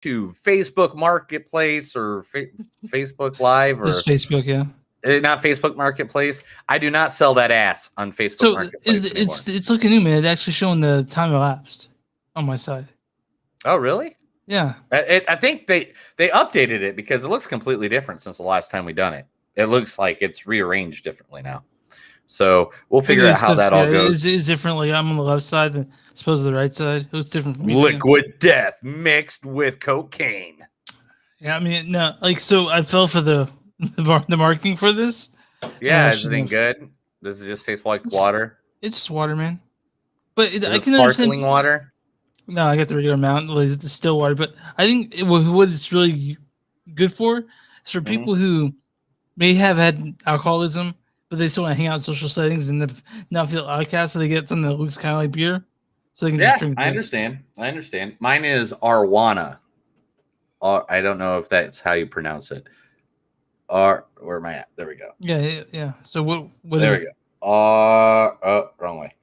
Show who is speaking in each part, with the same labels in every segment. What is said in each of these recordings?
Speaker 1: to Facebook Marketplace or Facebook Live or
Speaker 2: just Facebook, yeah.
Speaker 1: Not Facebook Marketplace. I do not sell that ass on Facebook Marketplace anymore.
Speaker 2: It's looking new, man. It's actually showing the time elapsed on my side.
Speaker 1: Oh, really?
Speaker 2: Yeah.
Speaker 1: I think they updated it because it looks completely different since the last time we done it. It looks like it's rearranged differently now. So we'll figure out how that all goes.
Speaker 2: It's differently. I'm on the left side than I suppose the right side. It was different for me.
Speaker 1: Liquid death mixed with cocaine.
Speaker 2: Yeah, I mean, no, like, so I fell for the marking for this.
Speaker 1: Yeah, is it good? Does it just taste like water?
Speaker 2: It's just water, man. But I can
Speaker 1: sparkling water.
Speaker 2: No, I got the regular amount. It's the still water. But I think what it's really good for is for people who may have had alcoholism, but they still want to hang out in social settings and not feel outcast, so they get something that looks kind of like beer. So they can just drink.
Speaker 1: I understand. Mine is Arwana. I don't know if that's how you pronounce it. Where am I at? There we go.
Speaker 2: Yeah. So what
Speaker 1: there we go. Wrong way.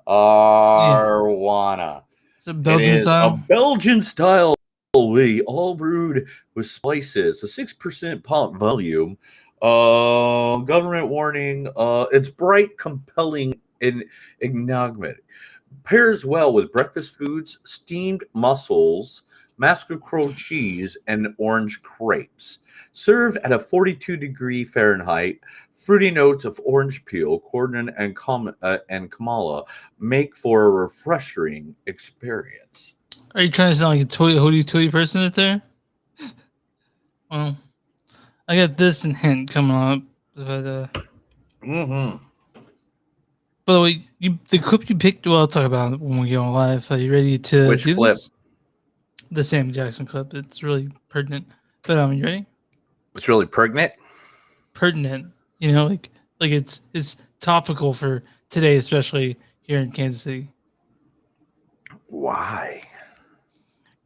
Speaker 1: Arwana.
Speaker 2: It's a Belgian style.
Speaker 1: A Belgian style whey, all brewed with spices. A 6% pop volume. Government warning. It's bright, compelling, and enigmatic. Pairs well with breakfast foods, steamed mussels, mascarpone cheese, and orange crepes. Serve at a 42-degree Fahrenheit. Fruity notes of orange peel, cordon, and Kamala make for a refreshing experience.
Speaker 2: Are you trying to sound like a hoity-toity person out there? Well, I got this and hint coming up. But, By the way, the clip you picked, well, I'll talk about it when we go on live. Are you ready to
Speaker 1: Which
Speaker 2: do
Speaker 1: clip?
Speaker 2: This? The Sam Jackson clip. It's really pertinent. But you ready?
Speaker 1: It's really pertinent?
Speaker 2: Pertinent. You know, like it's topical for today, especially here in Kansas City.
Speaker 1: Why?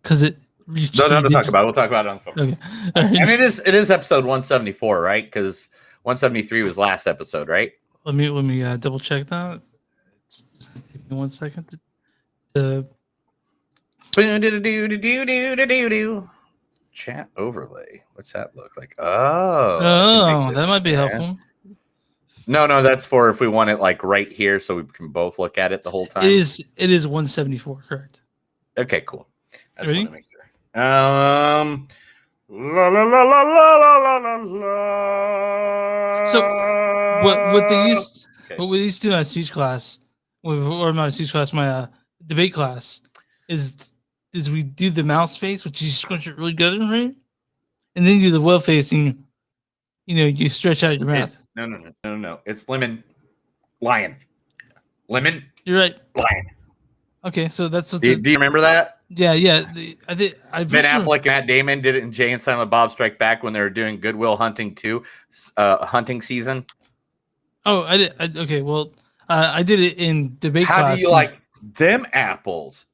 Speaker 2: Because it reached.
Speaker 1: No, talk about it. We'll talk about it on the phone.
Speaker 2: Okay.
Speaker 1: Right. And it is episode 174, right? Because 173 was last episode, right?
Speaker 2: Let me double check that. Give me 1 second.
Speaker 1: Chat overlay. What's that look like? Oh,
Speaker 2: that might be helpful.
Speaker 1: No, that's for if we want it like right here, so we can both look at it the whole time.
Speaker 2: It is 174, correct?
Speaker 1: Okay, cool. I just want to make sure.
Speaker 2: So what they used what we used to do in speech class, or not speech class, my debate class, is we do the mouse face, which you scrunch it really good, right? And then you do the whale face, and you stretch out your mouth.
Speaker 1: No. It's lemon, lion, lemon.
Speaker 2: You're right.
Speaker 1: Lion.
Speaker 2: Okay, so that's what.
Speaker 1: Do you remember that?
Speaker 2: Yeah. I
Speaker 1: Ben Affleck and Matt Damon did it in Jay and Silent Bob Strike Back when they were doing Goodwill Hunting 2, hunting season.
Speaker 2: Oh, I did. Okay, well, I did it in debate class.
Speaker 1: How do you like them apples?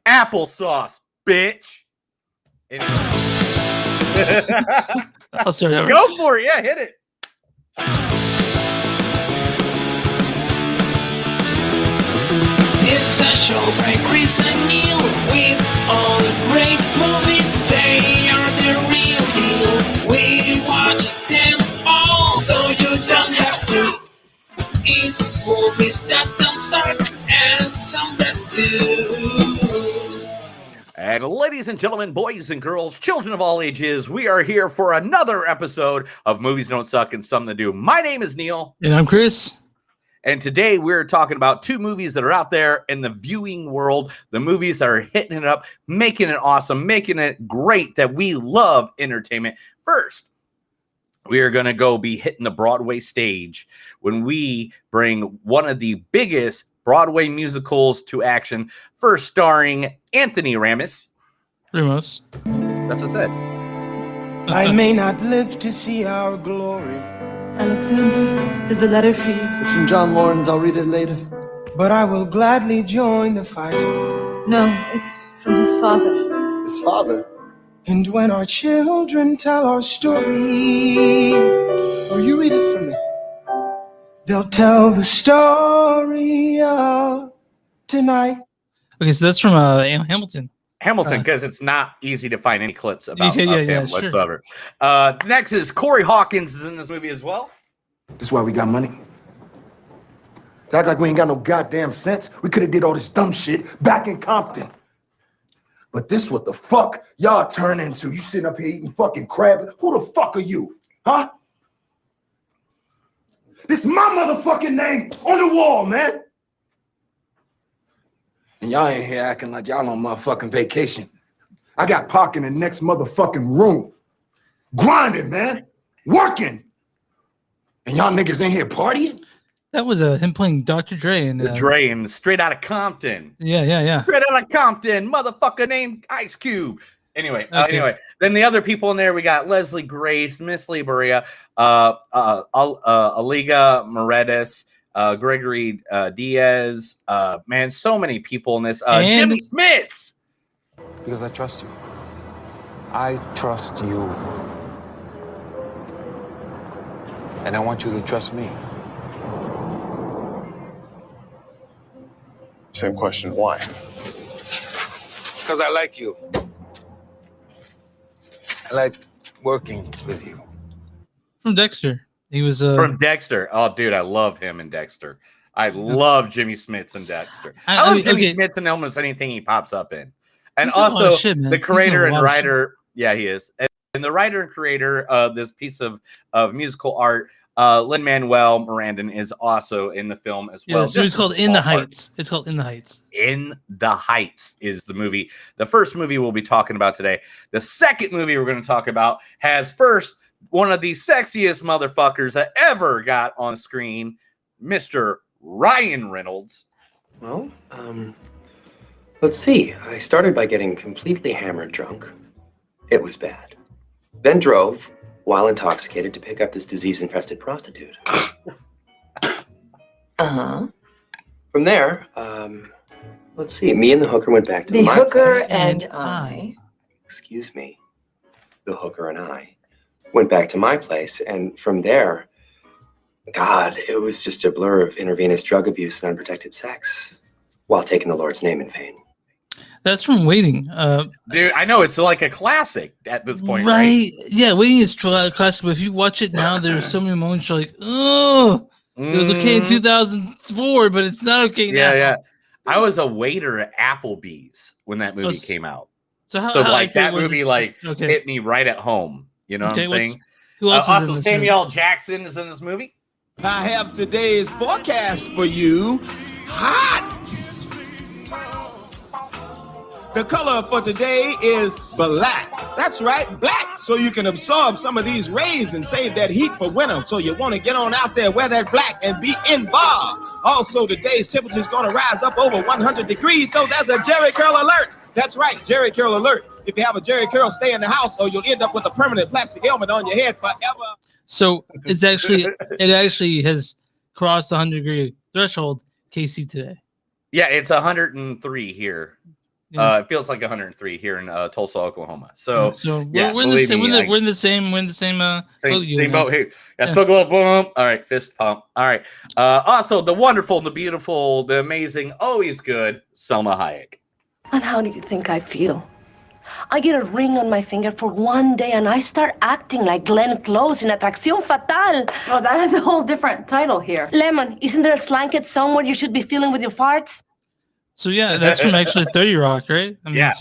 Speaker 1: Applesauce, bitch.
Speaker 2: I'll start over.
Speaker 1: Go for it. Yeah, hit it.
Speaker 3: It's a show by Chris and Neil with all the great movies. They are the real deal. We watch them all, so you don't have to. It's movies that don't suck and some that do.
Speaker 1: And ladies and gentlemen, boys and girls, children of all ages, we are here for another episode of Movies Don't Suck and Some That Do. My name is Neil.
Speaker 2: And I'm Chris.
Speaker 1: And today we're talking about two movies that are out there in the viewing world, the movies that are hitting it up, making it awesome, making it great, that we love entertainment. First, we are going to go be hitting the Broadway stage when we bring one of the biggest Broadway musicals to action, first starring Anthony Ramos.
Speaker 2: Ramos.
Speaker 1: That's what I said.
Speaker 4: I may not live to see our glory.
Speaker 5: Alexander, there's a letter for you.
Speaker 4: It's from John Lawrence. I'll read it later. But I will gladly join the fight.
Speaker 5: No, it's from his father.
Speaker 4: His father? And when our children tell our story, or you read it for me, they'll tell the story of tonight.
Speaker 2: Okay, so that's from Hamilton.
Speaker 1: Hamilton, because it's not easy to find any clips about him
Speaker 2: sure.
Speaker 1: whatsoever. Next is Corey Hawkins is in this movie as well.
Speaker 4: This is why we got money. To act like we ain't got no goddamn sense, we could have did all this dumb shit back in Compton. But this what the fuck y'all turn into. You sitting up here eating fucking crab. Who the fuck are you? Huh? This is my motherfucking name on the wall, man. And y'all ain't here acting like y'all on motherfucking vacation. I got Pac in the next motherfucking room. Grinding, man. Working. And y'all niggas in here partying?
Speaker 2: That was him playing Dr. Dre and
Speaker 1: Dre and Straight Outta Compton.
Speaker 2: Yeah.
Speaker 1: Straight Outta Compton, motherfucker named Ice Cube. Anyway, then the other people in there, we got Leslie Grace, Miss Lee Berea, Aliga Moretis, Gregory Diaz. Man, so many people in this. Jimmy Smits.
Speaker 6: Because I trust you. I trust you. And I want you to trust me.
Speaker 7: Same question, why?
Speaker 6: Because I like you. I like working with you.
Speaker 2: From Dexter. He was
Speaker 1: from Dexter. Oh, dude, I love him in Dexter. I love Jimmy Smits in Dexter. I love Jimmy Smits in almost anything he pops up in. And also the creator and writer. Yeah, he is. And the writer and creator of this piece of musical art, Lin-Manuel Miranda, is also in the film as well.
Speaker 2: So it's called In the Heights. It's called In the Heights.
Speaker 1: In the Heights is the movie. The first movie we'll be talking about today. The second movie we're going to talk about has first one of the sexiest motherfuckers that ever got on screen, Mr. Ryan Reynolds.
Speaker 8: Well, let's see. I started by getting completely hammered drunk. It was bad. Then drove, while intoxicated, to pick up this disease-infested prostitute.
Speaker 5: Uh-huh.
Speaker 8: From there, let's see. Me and the hooker went back to my
Speaker 5: hooker
Speaker 8: place.
Speaker 5: and I.
Speaker 8: Excuse me. The hooker and I went back to my place, and from there, God, it was just a blur of intravenous drug abuse and unprotected sex while taking the Lord's name in vain.
Speaker 2: That's from Waiting.
Speaker 1: Dude, I know, it's like a classic at this point,
Speaker 2: right? Yeah, Waiting is classic, but if you watch it now, there's so many moments you're like, oh, it was okay in 2004, but it's not okay now.
Speaker 1: Yeah. I was a waiter at Applebee's when that movie came out. So that movie hit me right at home. You know what I'm saying?
Speaker 2: Who else is in
Speaker 1: also,
Speaker 2: this
Speaker 1: Samuel Jackson is in this movie.
Speaker 9: I have today's forecast for you. Hot! The color for today is black. That's right, black. So you can absorb some of these rays and save that heat for winter. So you want to get on out there, wear that black, and be involved. Also, today's temperature is going to rise up over 100 degrees. So there's a Jerry curl alert. That's right, Jerry curl alert. If you have a Jerry curl, stay in the house, or you'll end up with a permanent plastic helmet on your head forever.
Speaker 2: So it actually has crossed the 100-degree threshold, KC, today.
Speaker 1: Yeah, it's 103 here. Yeah. It feels like 103 here in Tulsa, Oklahoma. So
Speaker 2: we're in the same. We're in the same
Speaker 1: same boat here. All right, fist pump. All right. Also, the wonderful, the beautiful, the amazing, always good Selma Hayek.
Speaker 10: And how do you think I feel? I get a ring on my finger for one day and I start acting like Glenn Close in Atracción Fatal.
Speaker 5: Well, that is a whole different title here.
Speaker 10: Lemon, isn't there a slanket somewhere you should be feeling with your farts?
Speaker 2: So yeah, that's from actually 30 Rock, right? I mean,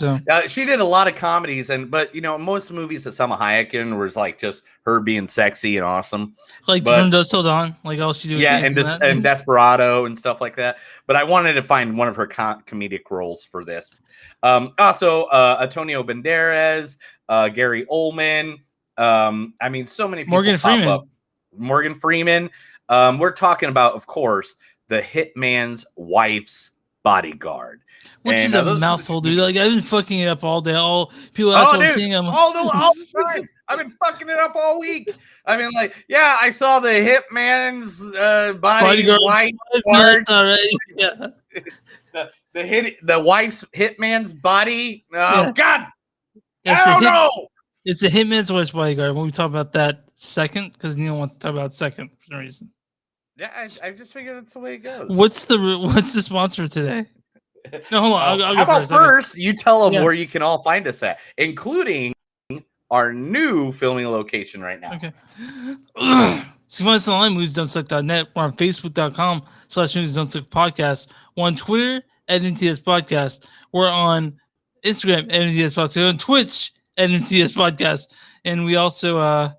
Speaker 1: she did a lot of comedies, but most movies that Selma Hayek in was like just her being sexy and awesome,
Speaker 2: like From Dusk Till Dawn, like all she did.
Speaker 1: And Desperado and stuff like that. But I wanted to find one of her comedic roles for this. Also, Antonio Banderas, Gary Oldman. I mean, so many people. Morgan Freeman. We're talking about, of course, the Hitman's wife's Bodyguard,
Speaker 2: which is a mouthful, dude. Like, I've been fucking it up all day. All people seeing them
Speaker 1: all the time. I've been fucking it up all week. I mean, I saw the Hitman's Bodyguard. The wife's Hitman's body. Oh God, I don't know.
Speaker 2: It's the Hitman's wife's Bodyguard. When we talk about that second, because Neil wants to talk about second for some reason.
Speaker 1: Yeah, I just figured that's the way it goes.
Speaker 2: What's the sponsor today? No, hold on. I'll
Speaker 1: How
Speaker 2: go
Speaker 1: about first you tell them where you can all find us at, including our new filming location right now.
Speaker 2: Okay. So you can find us online, moviesdontsuck.net. We're on facebook.com/moviesdontsuck podcast. We're on Twitter at MTS Podcast. We're on Instagram at MTS Podcast. We're on Twitch at MTS Podcast. And we also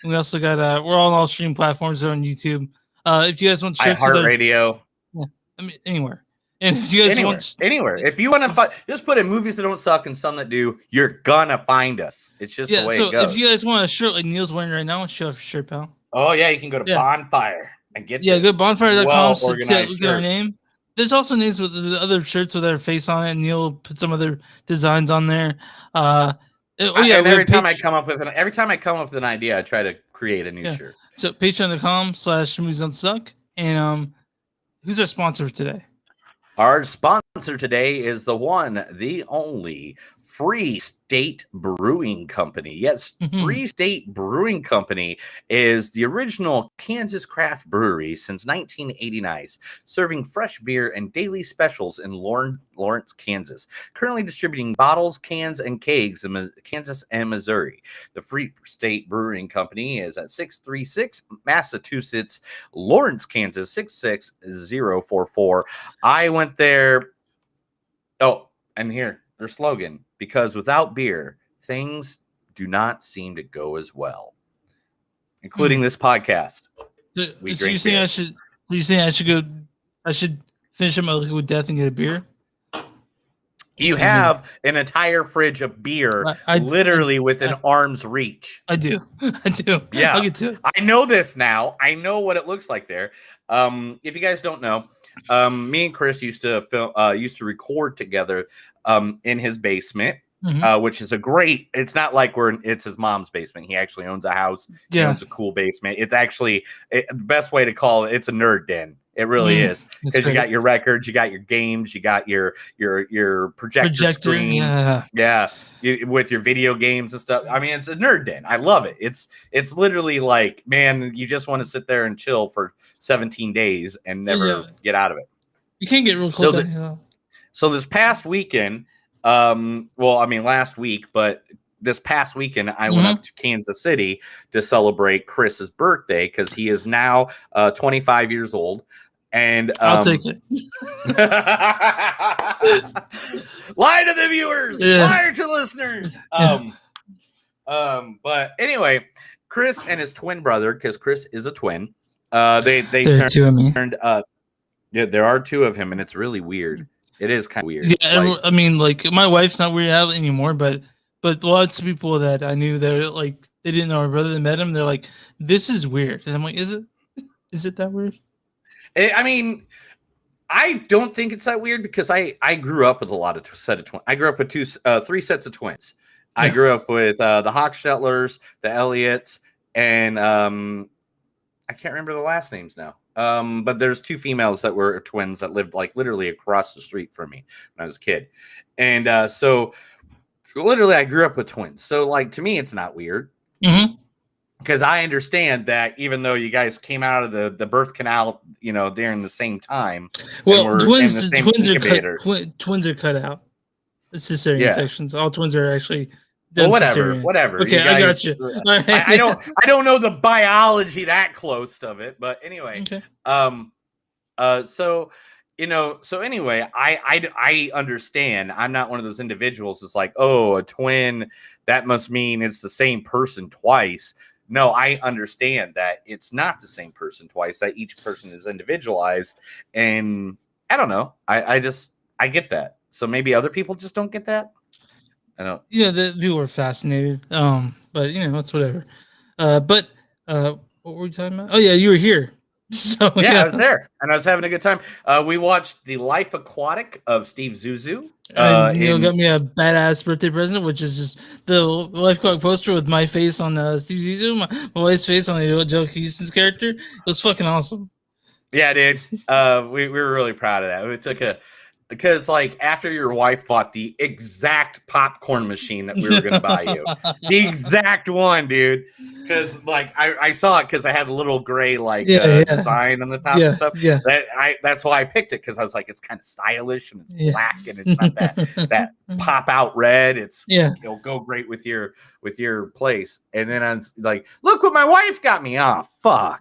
Speaker 2: got we're on all streaming platforms. We're on YouTube. If you guys want shirts,
Speaker 1: iHeartRadio.
Speaker 2: Yeah, I mean anywhere. And if you guys want
Speaker 1: anywhere, if you want to just put in movies that don't suck and some that do, you're gonna find us. It's just the way it goes.
Speaker 2: If you guys want a shirt like Neil's wearing right now, show off your shirt, pal.
Speaker 1: Oh yeah, you can go to Bonfire and get
Speaker 2: go to bonfire.com. Look at our name. There's also names with the other shirts with our face on it, and Neil put some other designs on there.
Speaker 1: And every time I come up with an idea, I try to create a new shirt.
Speaker 2: So patreon.com/moviesdontsuck. And who's our sponsor for today?
Speaker 1: Our sponsor today is the one, the only Free State Brewing Company. Yes, Free State Brewing Company is the original Kansas craft brewery since 1989, serving fresh beer and daily specials in Lawrence, Kansas. Currently distributing bottles, cans, and kegs in Kansas and Missouri. The Free State Brewing Company is at 636 Massachusetts, Lawrence, Kansas, 66044. I went there. Oh, and here, their slogan. Because without beer, things do not seem to go as well, including this podcast.
Speaker 2: So you saying I should finish up my liquid death and get a beer?
Speaker 1: You have an entire fridge of beer, literally within arm's reach.
Speaker 2: I do.
Speaker 1: Yeah,
Speaker 2: I'll get to it.
Speaker 1: I know this now. I know what it looks like there. If you guys don't know, me and Chris used to record together in his basement, which is it's not like it's his mom's basement. He actually owns a house. He owns a cool basement. It's actually the best way to call it. It's a nerd den. It really is, because you got your records, you got your games, you got your projector screen, with your video games and stuff. I mean, it's a nerd den. I love it. It's literally like, man, you just want to sit there and chill for 17 days and never get out of it.
Speaker 2: You can't get real cold.
Speaker 1: So this past weekend, last week, but this past weekend, I went up to Kansas City to celebrate Chris's birthday because he is now 25 years old. And
Speaker 2: I'll take it.
Speaker 1: Lie to the viewers, lie to listeners. But anyway, Chris and his twin brother, because Chris is a twin. They
Speaker 2: there are two of me.
Speaker 1: There are two of him, and it's really weird. It is kind of weird.
Speaker 2: Yeah, I mean, like my wife's not weird out anymore, but lots of people that I knew, they're like, they didn't know our brother. They met him. They're like, this is weird, and I'm like, is it that weird?
Speaker 1: I mean, I don't think it's that weird because I grew up with a lot of twins. I grew up with three sets of twins. I grew up with the Hochstettlers, the Elliots, and I can't remember the last names now. But there's two females that were twins that lived like literally across the street from me when I was a kid. And so literally I grew up with twins. So like to me, it's not weird. Because I understand that even though you guys came out of the birth canal, during the same time.
Speaker 2: Well, twins are cut out. It's cesarean sections. All twins are actually.
Speaker 1: Well, whatever.
Speaker 2: Okay, I got you. Right.
Speaker 1: I don't know the biology that close of it, but anyway.
Speaker 2: Okay.
Speaker 1: So anyway, I understand. I'm not one of those individuals. It's like, oh, a twin, that must mean it's the same person twice. No, I understand that it's not the same person twice, that each person is individualized. And I don't know. I get that. So maybe other people just don't get that. I don't.
Speaker 2: Yeah, the people are fascinated. But it's whatever. But what were we talking about? Oh yeah, you were here. So
Speaker 1: I was there and I was having a good time. We watched The Life Aquatic of Steve Zissou.
Speaker 2: Neil got me a badass birthday present, which is just the Life Aquatic poster with my face on Steve Zissou, my wife's face on the Joe Houston's character. It was fucking awesome.
Speaker 1: Yeah, dude. We were really proud of that. We took because like after your wife bought the exact popcorn machine that we were gonna buy you, the exact one, dude. Because like I saw it because I had a little gray design on the top and stuff.
Speaker 2: Yeah.
Speaker 1: That's why I picked it, because I was like, it's kind of stylish and it's black and it's not that pop out red. It'll go great with your place. And then I was like, look what my wife got me. Oh fuck.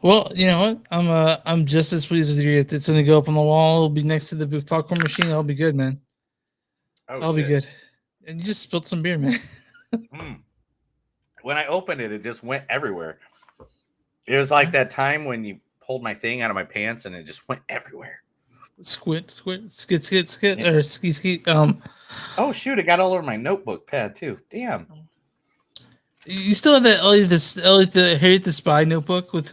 Speaker 2: Well, you know what? I'm just as pleased with you. If it's gonna go up on the wall, it'll be next to the popcorn machine. I'll be good, man. I'll be good. And you just spilled some beer, man.
Speaker 1: When I opened it, it just went everywhere. It was like that time when you pulled my thing out of my pants and it just went everywhere.
Speaker 2: Skit, or ski.
Speaker 1: Oh shoot! It got all over my notebook pad too. Damn.
Speaker 2: You still have that Elliot the Harriet the Spy notebook with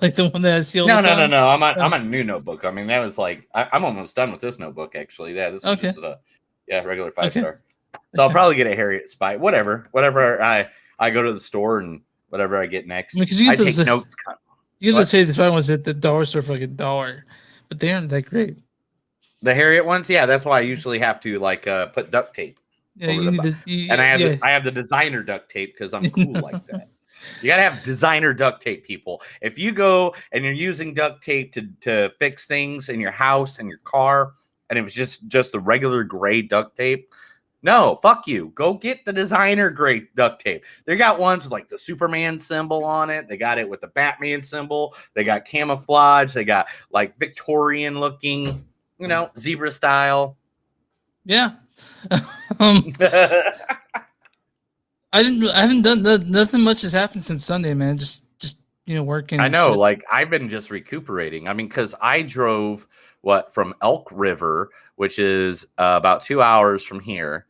Speaker 2: like the one that I see all the time?
Speaker 1: No. I'm on a new notebook. I mean, that was like I'm almost done with this notebook actually. Yeah, this was just a regular 5-star. So I'll probably get a Harriet Spy. Whatever I go to the store and whatever I get next.
Speaker 2: Because
Speaker 1: I take notes.
Speaker 2: You get those Harriet the Spy ones at the dollar store for like $1, but they aren't that great.
Speaker 1: The Harriet ones, yeah, that's why I usually have to like put duct tape.
Speaker 2: Yeah, you need to,
Speaker 1: I have the designer duct tape because I'm cool like that. You gotta have designer duct tape, people. If you go and you're using duct tape to fix things in your house and your car, and it was just the regular gray duct tape, no, fuck you. Go get the designer gray duct tape. They got ones with like the Superman symbol on it. They got it with the Batman symbol. They got camouflage. They got like Victorian looking, zebra style.
Speaker 2: Yeah. I haven't done nothing much has happened since Sunday, man. Just working.
Speaker 1: I know, like I've been just recuperating. I mean, because I drove from Elk River, which is about 2 hours from here,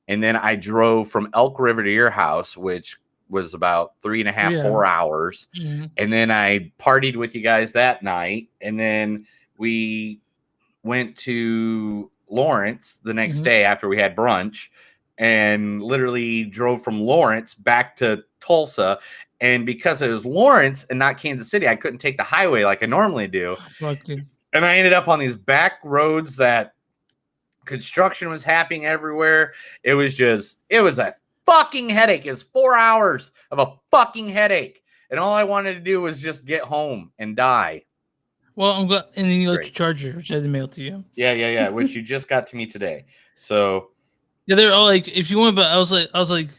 Speaker 1: and then I drove from Elk River to your house, which was about 3.5, 4 hours, and then I partied with you guys that night, and then we went to Lawrence the next day after we had brunch, and literally drove from Lawrence back to Tulsa. And because it was Lawrence and not Kansas City, I couldn't take the highway like I normally do. And I ended up on these back roads that construction was happening everywhere. It was a fucking headache. It was 4 hours of a fucking headache. And all I wanted to do was just get home and die.
Speaker 2: Well, I'm glad. And then you got your charger, which I had to mail to you.
Speaker 1: Yeah. Which you just got to me today. So
Speaker 2: yeah, they're all like, if you want, but I was like,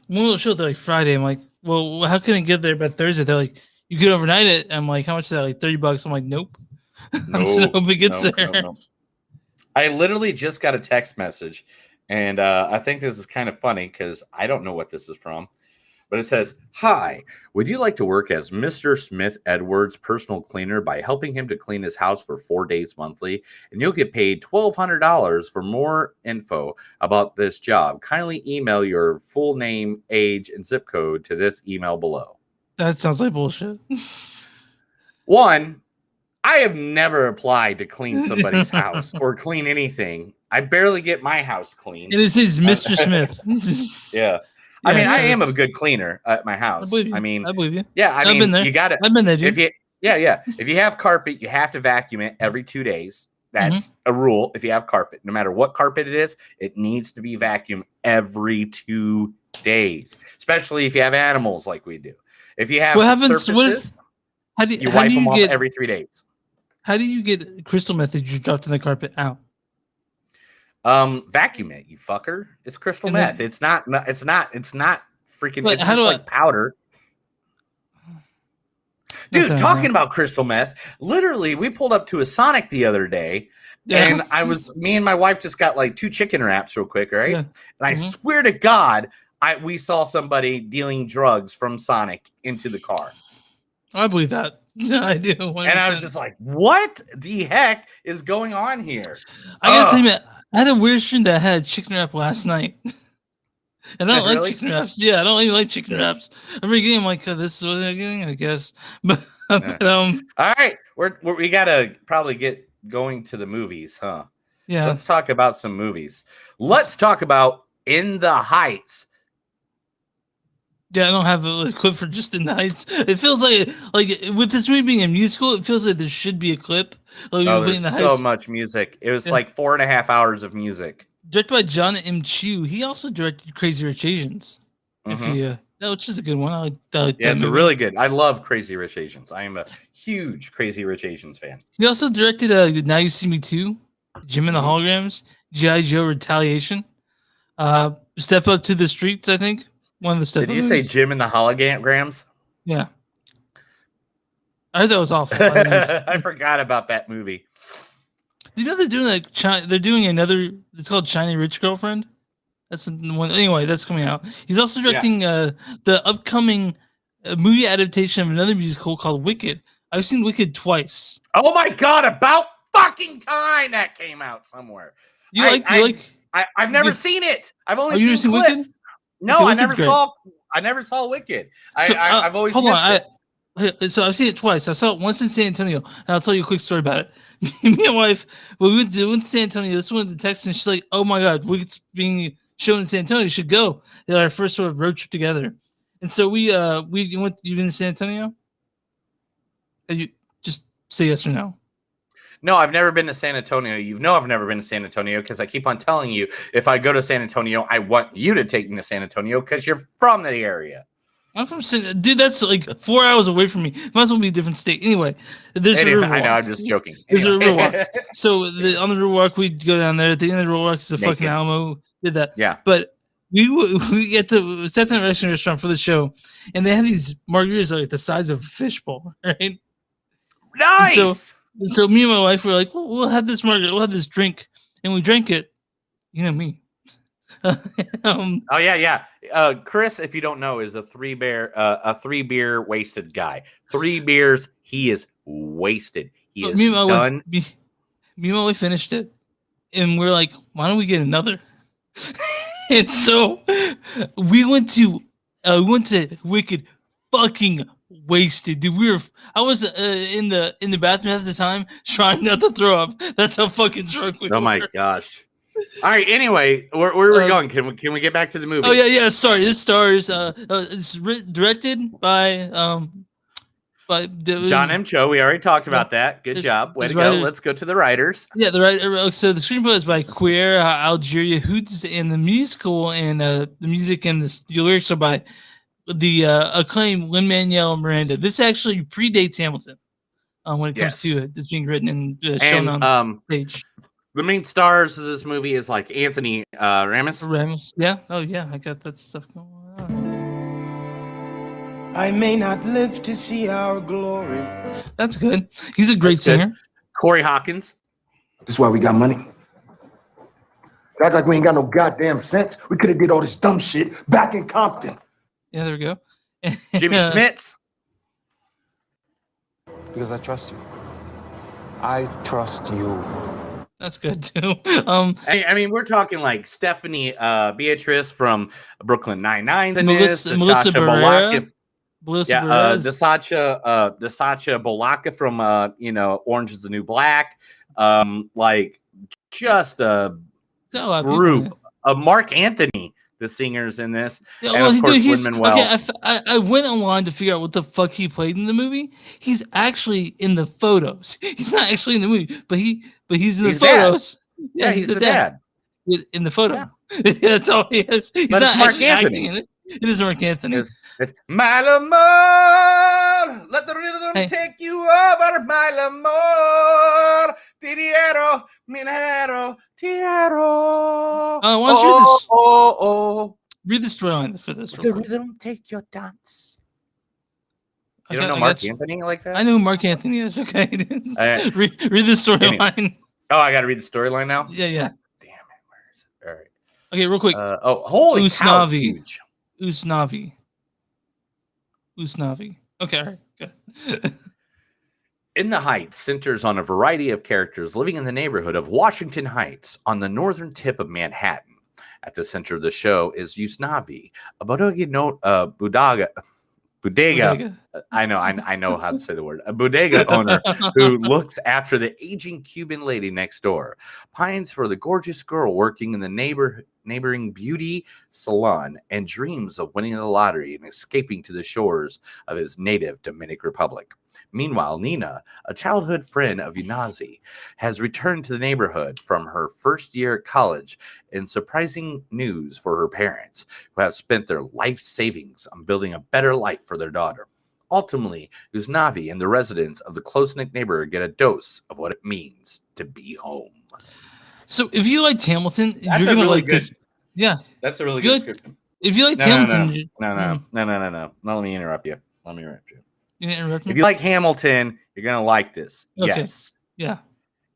Speaker 2: when will it show? They're like Friday. I'm like, well, how can I get there by Thursday? They're like, you could overnight it. I'm like, how much is that? Like $30. I'm like, nope. I'm so hope it gets there.
Speaker 1: No. I literally just got a text message, and I think this is kind of funny because I don't know what this is from, but it says, "Hi, would you like to work as Mr. Smith Edwards' personal cleaner by helping him to clean his house for 4 days monthly? And you'll get paid $1,200. For more info about this job, kindly email your full name, age, and zip code to this email below."
Speaker 2: That sounds like bullshit.
Speaker 1: One, I have never applied to clean somebody's house or clean anything. I barely get my house clean.
Speaker 2: And this is Mr. Smith.
Speaker 1: Yeah. I mean, I am a good cleaner at my house.
Speaker 2: I believe you.
Speaker 1: Yeah, I've been there. You got it.
Speaker 2: I've been there, dude.
Speaker 1: If you have carpet, you have to vacuum it every 2 days. That's a rule. If you have carpet, no matter what carpet it is, it needs to be vacuumed every 2 days, especially if you have animals like we do. If you have surfaces, you wipe them off every 3 days.
Speaker 2: How do you get crystal meth that you dropped in the carpet out?
Speaker 1: Vacuum it, you fucker. It's crystal meth. It's not freaking. It's just like powder. Dude, talking about crystal meth, literally, we pulled up to a Sonic the other day, and me and my wife just got like 2 chicken wraps real quick, right? Yeah. And I swear to God, we saw somebody dealing drugs from Sonic into the car.
Speaker 2: I believe that. I do. 100%.
Speaker 1: And I was just like, what the heck is going on here?
Speaker 2: I gotta tell you, man, I had a weird stream that had chicken wrap last night. And I don't like chicken wraps. Yeah, I don't really like chicken wraps. Every game, I'm like, this is what I'm getting, I guess. But
Speaker 1: all right, we gotta probably get going to the movies, huh?
Speaker 2: Yeah.
Speaker 1: Let's talk about some movies. Let's talk about In the Heights.
Speaker 2: Yeah, I don't have a clip for Just in the Heights. It feels like with this movie being a musical, it feels like there should be a clip. Like
Speaker 1: Oh, there's so much music. It was like 4.5 hours of music.
Speaker 2: Directed by John M. Chu. He also directed Crazy Rich Asians. If you, which is a good one. I like that.
Speaker 1: Yeah, it's a really good. I love Crazy Rich Asians. I am a huge Crazy Rich Asians fan.
Speaker 2: He also directed Now You See Me Too, Jim and the Holograms, G.I. Joe Retaliation, Step Up to the Streets, I think. One of the Step Up
Speaker 1: Did you
Speaker 2: movies.
Speaker 1: say Jim and the Holograms?
Speaker 2: Yeah. I heard that was awful.
Speaker 1: I forgot about that movie.
Speaker 2: Do you know they're doing they're doing another, it's called Shiny Rich Girlfriend? That's the one. Anyway, that's coming out. He's also directing the upcoming movie adaptation of another musical called Wicked. I've seen Wicked twice.
Speaker 1: Oh my god! About fucking time that came out somewhere. I've never seen it. I've only seen clips. Wicked? No, okay, I never saw Wicked. I've always
Speaker 2: hold on. So I've seen it twice. I saw it once in San Antonio, and I'll tell you a quick story about it. Me and my wife, we went to San Antonio. This one, the text, and she's like, "Oh my god, Wicked's being shown in San Antonio. You should go." It was our first sort of road trip together, and so we went. You been to San Antonio? You just say yes or no.
Speaker 1: No, I've never been to San Antonio. You know I've never been to San Antonio because I keep on telling you if I go to San Antonio, I want you to take me to San Antonio because you're from the area.
Speaker 2: I'm from San, dude. That's like 4 hours away from me. Might as well be a different state. Anyway, there's a river walk.
Speaker 1: I know. I'm just joking.
Speaker 2: There's a river walk. So on the river walk, we'd go down there. At the end of the river walk is the fucking Alamo. Did that?
Speaker 1: Yeah.
Speaker 2: But we get to set an restaurant for the show, and they have these margaritas like the size of a fishbowl, right?
Speaker 1: Nice.
Speaker 2: So me and my wife were like, well, we'll have this margarita, we'll have this drink, and we drank it. You know me.
Speaker 1: Oh yeah. Chris, if you don't know, is a three beer wasted guy. 3 beers, he is wasted. He is done.
Speaker 2: Me and my wife finished it, and we're like, why don't we get another? And so we went to Wicked, fucking wasted, dude. I was in the bathroom at the time trying not to throw up. That's how fucking drunk we were.
Speaker 1: Oh my gosh. All right. Anyway, where are we going? Can we get back to the movie?
Speaker 2: Oh yeah. Sorry. This stars. It's directed by
Speaker 1: John M. Cho. We already talked about that. Good job. Way to go. Let's go to the writers.
Speaker 2: Yeah, the writer. So the screenplay is by Queer Algeria Hoods, and the musical and the music and the lyrics are by the acclaimed Lin-Manuel Miranda. This actually predates Hamilton when it comes to it. It's being written and shown on stage.
Speaker 1: The main stars of this movie is like Anthony Ramos.
Speaker 2: Yeah. Oh yeah, I got that stuff going on.
Speaker 3: I may not live to see our glory.
Speaker 2: That's good. He's a great singer.
Speaker 1: Corey Hawkins.
Speaker 4: This is why we got money. Act like we ain't got no goddamn sense. We could have did all this dumb shit back in Compton.
Speaker 2: Yeah, there we go.
Speaker 1: Jimmy Smits.
Speaker 6: Because I trust you. I trust you.
Speaker 2: That's good too.
Speaker 1: I mean, we're talking like Stephanie Beatrice from Brooklyn Nine-Nine.
Speaker 2: Melissa Barrera.
Speaker 1: The Sacha Bolaka from Orange Is the New Black. Like just a group of Mark Anthony, the singers in this.
Speaker 2: Yeah, and of course, Lin-Manuel. Okay, I went online to figure out what the fuck he played in the movie. He's actually in the photos. He's not actually in the movie, but he's in the photos.
Speaker 1: Dad. Yeah, he's the dad
Speaker 2: in the photo. Yeah. That's all he is. He's not actually acting in it. It is Mark Anthony.
Speaker 1: It's my L'Amour, let the rhythm take you over, my L'Amour, Tiero, Minero, Tiero.
Speaker 2: Why don't you read the storyline for this?
Speaker 1: The rhythm take your dance. You don't know Mark Anthony like that?
Speaker 2: I know who Mark Anthony is. Okay. Read the storyline.
Speaker 1: Oh, I got to read the storyline now?
Speaker 2: Yeah.
Speaker 1: Damn it. Where is it? All right.
Speaker 2: Okay, real quick.
Speaker 1: Holy cow, it's huge.
Speaker 2: Usnavi. Okay, all right, good.
Speaker 1: In the Heights centers on a variety of characters living in the neighborhood of Washington Heights on the northern tip of Manhattan. At the center of the show is Usnavi, a bodega. I know how to say the word. A bodega owner who looks after the aging Cuban lady next door, pines for the gorgeous girl working in the neighboring beauty salon and dreams of winning the lottery and escaping to the shores of his native Dominican Republic. Meanwhile, Nina, a childhood friend of Yunazi, has returned to the neighborhood from her first year at college in surprising news for her parents, who have spent their life savings on building a better life for their daughter. Ultimately, Uznavi and the residents of the close-knit neighborhood get a dose of what it means to be home.
Speaker 2: So if you liked Hamilton,
Speaker 1: That's
Speaker 2: you're gonna
Speaker 1: really
Speaker 2: like
Speaker 1: good.
Speaker 2: this. Yeah,
Speaker 1: That's a really
Speaker 2: good
Speaker 1: description.
Speaker 2: If you liked
Speaker 1: No,
Speaker 2: Hamilton,
Speaker 1: no. Let me interrupt you.
Speaker 2: You didn't interrupt me?
Speaker 1: If you like Hamilton, you're gonna like this.
Speaker 2: Okay.
Speaker 1: Yes.
Speaker 2: Yeah.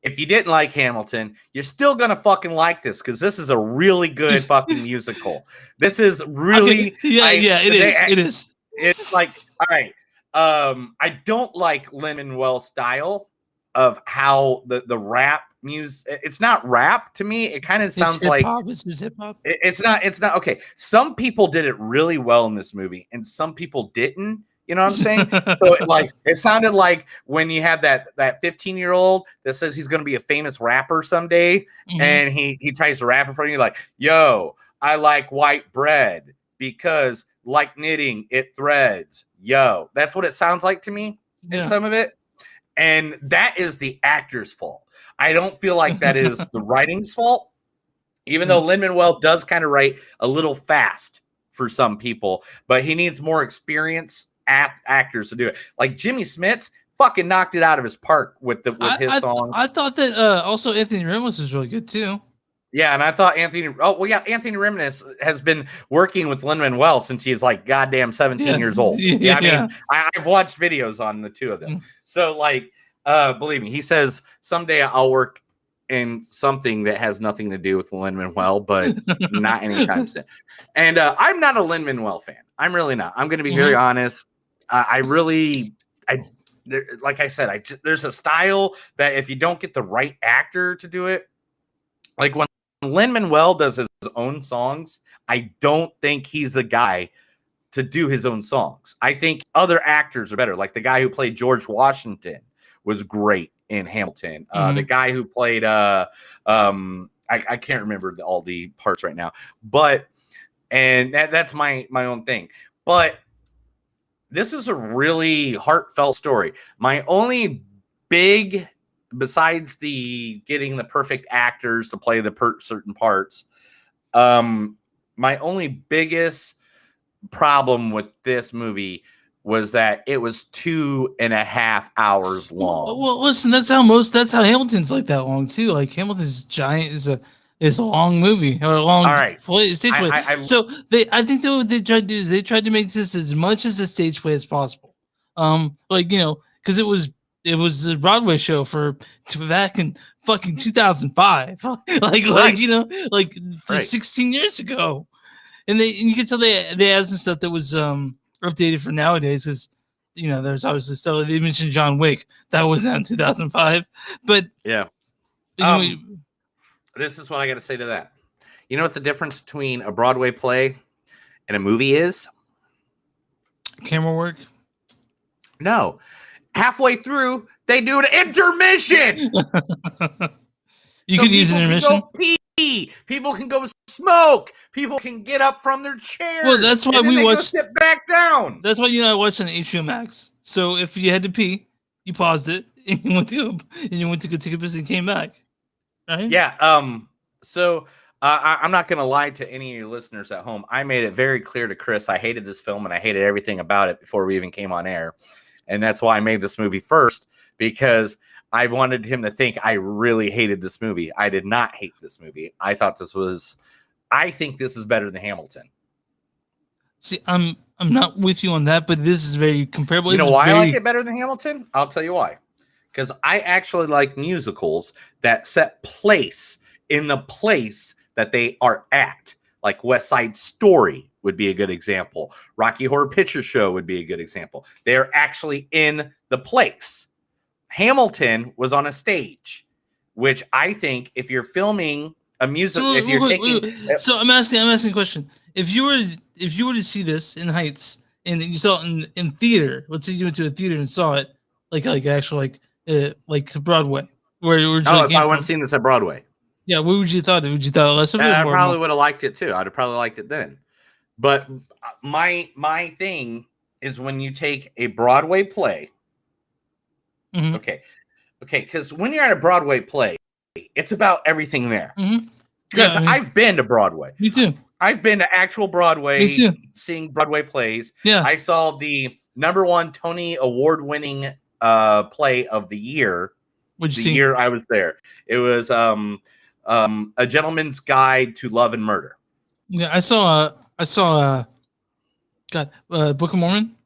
Speaker 1: If you didn't like Hamilton, you're still gonna fucking like this because this is a really good fucking musical. This is really
Speaker 2: Okay. It is.
Speaker 1: It's like, all right. I don't like Lin-Manuel style of how the rap music. It's not rap to me. It kind of sounds like
Speaker 2: It's just hip hop.
Speaker 1: it's not okay. Some people did it really well in this movie, and some people didn't. You know what I'm saying? So it sounded like when you had that 15-year-old that says he's going to be a famous rapper someday, and he tries to rap in front of you like, "Yo, I like white bread because like knitting, it threads." Yo, that's what it sounds like to me in some of it, and that is the actor's fault. I don't feel like that is the writing's fault, even though Lin-Manuel does kind of write a little fast for some people, but he needs more experience actors to do it. Like Jimmy Smits fucking knocked it out of his park with his songs.
Speaker 2: I thought that also Anthony Ramos was really good too.
Speaker 1: Yeah, and I thought Anthony Ramos has been working with Lin-Manuel since he's like goddamn 17 years old. I mean, I've watched videos on the two of them. So believe me, he says someday I'll work in something that has nothing to do with Lin-Manuel, but not anytime soon. And I'm not a Lin-Manuel fan. I'm really not. I'm going to be very honest. Like I said, there's a style that if you don't get the right actor to do it, like when Lin-Manuel does his own songs, I don't think he's the guy to do his own songs. I think other actors are better. Like the guy who played George Washington was great in Hamilton. The guy who played I can't remember all the parts right now, but that's my own thing. But this is a really heartfelt story. My only big, besides the getting the perfect actors to play the certain parts, my only biggest problem with this movie was that it was 2.5 hours long.
Speaker 2: Well, listen, that's how Hamilton's like that long too. Like Hamilton's giant is a long movie or a long stage play. So I think what they tried to do is they tried to make this as much as a stage play as possible. Because it was a Broadway show back in fucking 2005, 16 years ago, and you can tell they had some stuff that was updated for nowadays because there's obviously stuff they mentioned John Wick that was out in 2005, but
Speaker 1: yeah. This is what I got to say to that. You know what the difference between a Broadway play and a movie is?
Speaker 2: Camera work.
Speaker 1: No. Halfway through, they do an intermission.
Speaker 2: You could use an intermission.
Speaker 1: Go pee. People can go smoke. People can get up from their chairs.
Speaker 2: Well, that's why we watched.
Speaker 1: Sit back down.
Speaker 2: That's why I watched on HBO Max. So if you had to pee, you paused it and you went to go take a piss and came back. Right?
Speaker 1: Yeah. So I'm not going to lie to any of your listeners at home. I made it very clear to Chris I hated this film and I hated everything about it before we even came on air. And that's why I made this movie first, because I wanted him to think I really hated this movie. I did not hate this movie. I think this is better than Hamilton.
Speaker 2: See, I'm not with you on that, but this is very comparable.
Speaker 1: You know why I like it better than Hamilton? I'll tell you why. Because I actually like musicals that set place in the place that they are at. Like West Side Story would be a good example. Rocky Horror Picture Show would be a good example. They're actually in the place. Hamilton was on a stage, which I think if you're filming a musical,
Speaker 2: So I'm asking a question. If you were to see this in Heights and you saw it in theater, let's say you went to a theater and saw it like Broadway, where
Speaker 1: if I went seeing this at Broadway.
Speaker 2: Yeah, what would you thought? Would you thought less of it?
Speaker 1: I
Speaker 2: or
Speaker 1: probably
Speaker 2: more?
Speaker 1: would have liked it too. I'd have probably liked it then. But my thing is when you take a Broadway play.
Speaker 2: Mhm.
Speaker 1: Okay, because when you're at a Broadway play, it's about everything there.
Speaker 2: Mhm.
Speaker 1: Because
Speaker 2: Yeah, I mean-
Speaker 1: I've been to Broadway.
Speaker 2: Me too.
Speaker 1: I've been to actual Broadway,
Speaker 2: Me too.
Speaker 1: seeing Broadway plays.
Speaker 2: Yeah.
Speaker 1: I saw the #1 Tony Award-winning play of the year.
Speaker 2: What'd you
Speaker 1: The
Speaker 2: see?
Speaker 1: year I was there, it was A Gentleman's Guide to Love and Murder.
Speaker 2: Yeah, I saw Book of Mormon.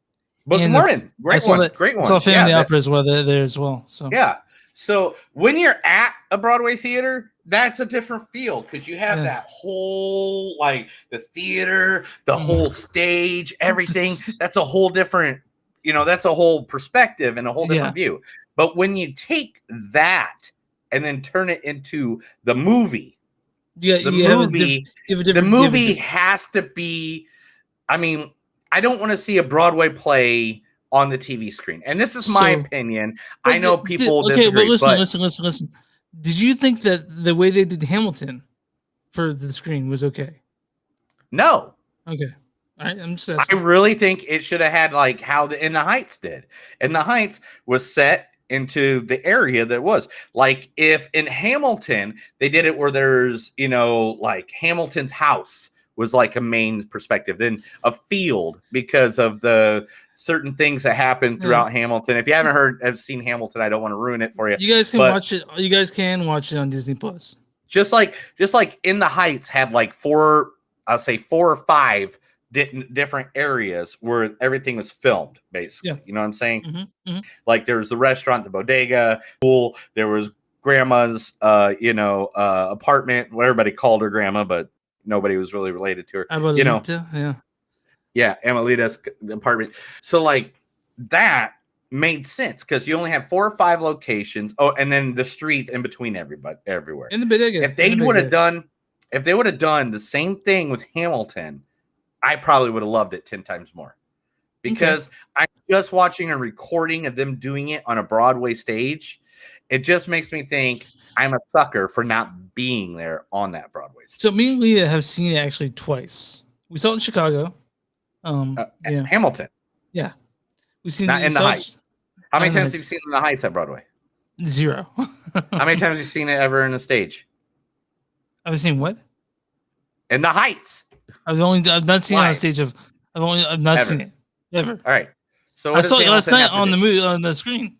Speaker 1: Book of
Speaker 2: And
Speaker 1: Mormon, great
Speaker 2: saw
Speaker 1: one,
Speaker 2: that-
Speaker 1: great one.
Speaker 2: I saw Family
Speaker 1: Yeah,
Speaker 2: Opera as well there as well. So
Speaker 1: yeah. So when you're at a Broadway theater, that's a different feel because you have
Speaker 2: Yeah.
Speaker 1: that whole like the theater, the whole stage, everything. That's a whole different, that's a whole perspective and a whole different view. But when you take that and then turn it into the movie, the movie has to be. I mean, I don't want to see a Broadway play on the TV screen, and this is my opinion. I know people disagree.
Speaker 2: But listen. Did you think that the way they did Hamilton for the screen was okay?
Speaker 1: No.
Speaker 2: Okay. All right. I'm just
Speaker 1: I
Speaker 2: asking.
Speaker 1: really think it should have had like how the In the Heights did. In the Heights was set into the area that was like if in Hamilton they did it where there's like Hamilton's house was like a main perspective, then a field because of the certain things that happen throughout Hamilton. If you haven't seen Hamilton, I don't want to ruin it for you.
Speaker 2: You guys can watch it. You guys can watch it on Disney Plus.
Speaker 1: Just like In the Heights had like 4 or 5 different areas where everything was filmed, basically.
Speaker 2: Yeah.
Speaker 1: You know what I'm saying?
Speaker 2: Mm-hmm.
Speaker 1: Like there was the restaurant, the bodega, pool. There was grandma's, apartment. What everybody called her grandma, but nobody was really related to her.
Speaker 2: Abuelita, yeah,
Speaker 1: Amelita's apartment. So like that made sense because you only have 4 or 5 locations. Oh, and then the streets in between everywhere.
Speaker 2: In the bodega.
Speaker 1: If they would have done the same thing with Hamilton, I probably would have loved it 10 times more. Because I'm just watching a recording of them doing it on a Broadway stage. It just makes me think I'm a sucker for not being there on that Broadway stage.
Speaker 2: So me and Leah have seen it actually twice. We saw it in Chicago.
Speaker 1: Hamilton.
Speaker 2: Yeah. We've seen
Speaker 1: not
Speaker 2: it
Speaker 1: in the Heights. How many times have you seen In the Heights at Broadway?
Speaker 2: 0.
Speaker 1: How many times have you seen it ever in a stage?
Speaker 2: I've seen what?
Speaker 1: In the Heights.
Speaker 2: I've not seen it on a stage of. I've not seen it ever.
Speaker 1: All right. So
Speaker 2: I saw it last night on the movie on the screen.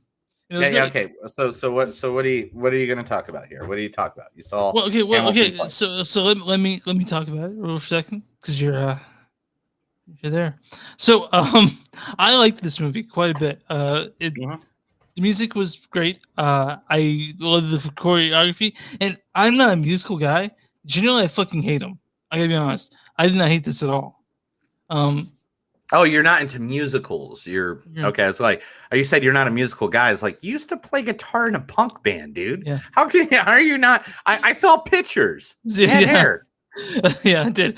Speaker 1: Okay. So what are you going to talk about here? What do you talk about? You saw.
Speaker 2: Okay. So let me talk about it real second because you're there. So I liked this movie quite a bit. The music was great. I love the choreography, and I'm not a musical guy. Generally, I fucking hate them. I gotta be honest. I did not hate this at all.
Speaker 1: Oh, you're not into musicals. Okay. It's like you said you're not a musical guy. It's like you used to play guitar in a punk band, dude.
Speaker 2: Yeah.
Speaker 1: How are you not? I saw pictures. You had hair.
Speaker 2: Yeah, I did.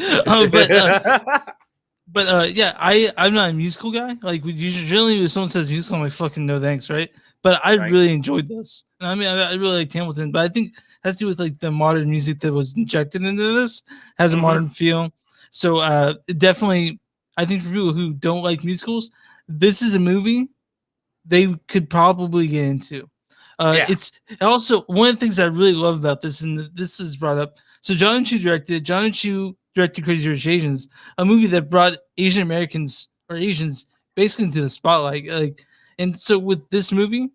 Speaker 2: But yeah, I'm not a musical guy. Like generally when someone says musical, I'm like fucking no thanks, right? But I really enjoyed this. And I mean, I really liked Hamilton, but I think it has to do with like the modern music that was injected into this. Has a modern feel. So definitely, I think for people who don't like musicals, this is a movie they could probably get into. It's also one of the things I really love about this, and this is brought up. So John Chu directed Crazy Rich Asians, a movie that brought Asian Americans or Asians basically into the spotlight. And so with this movie,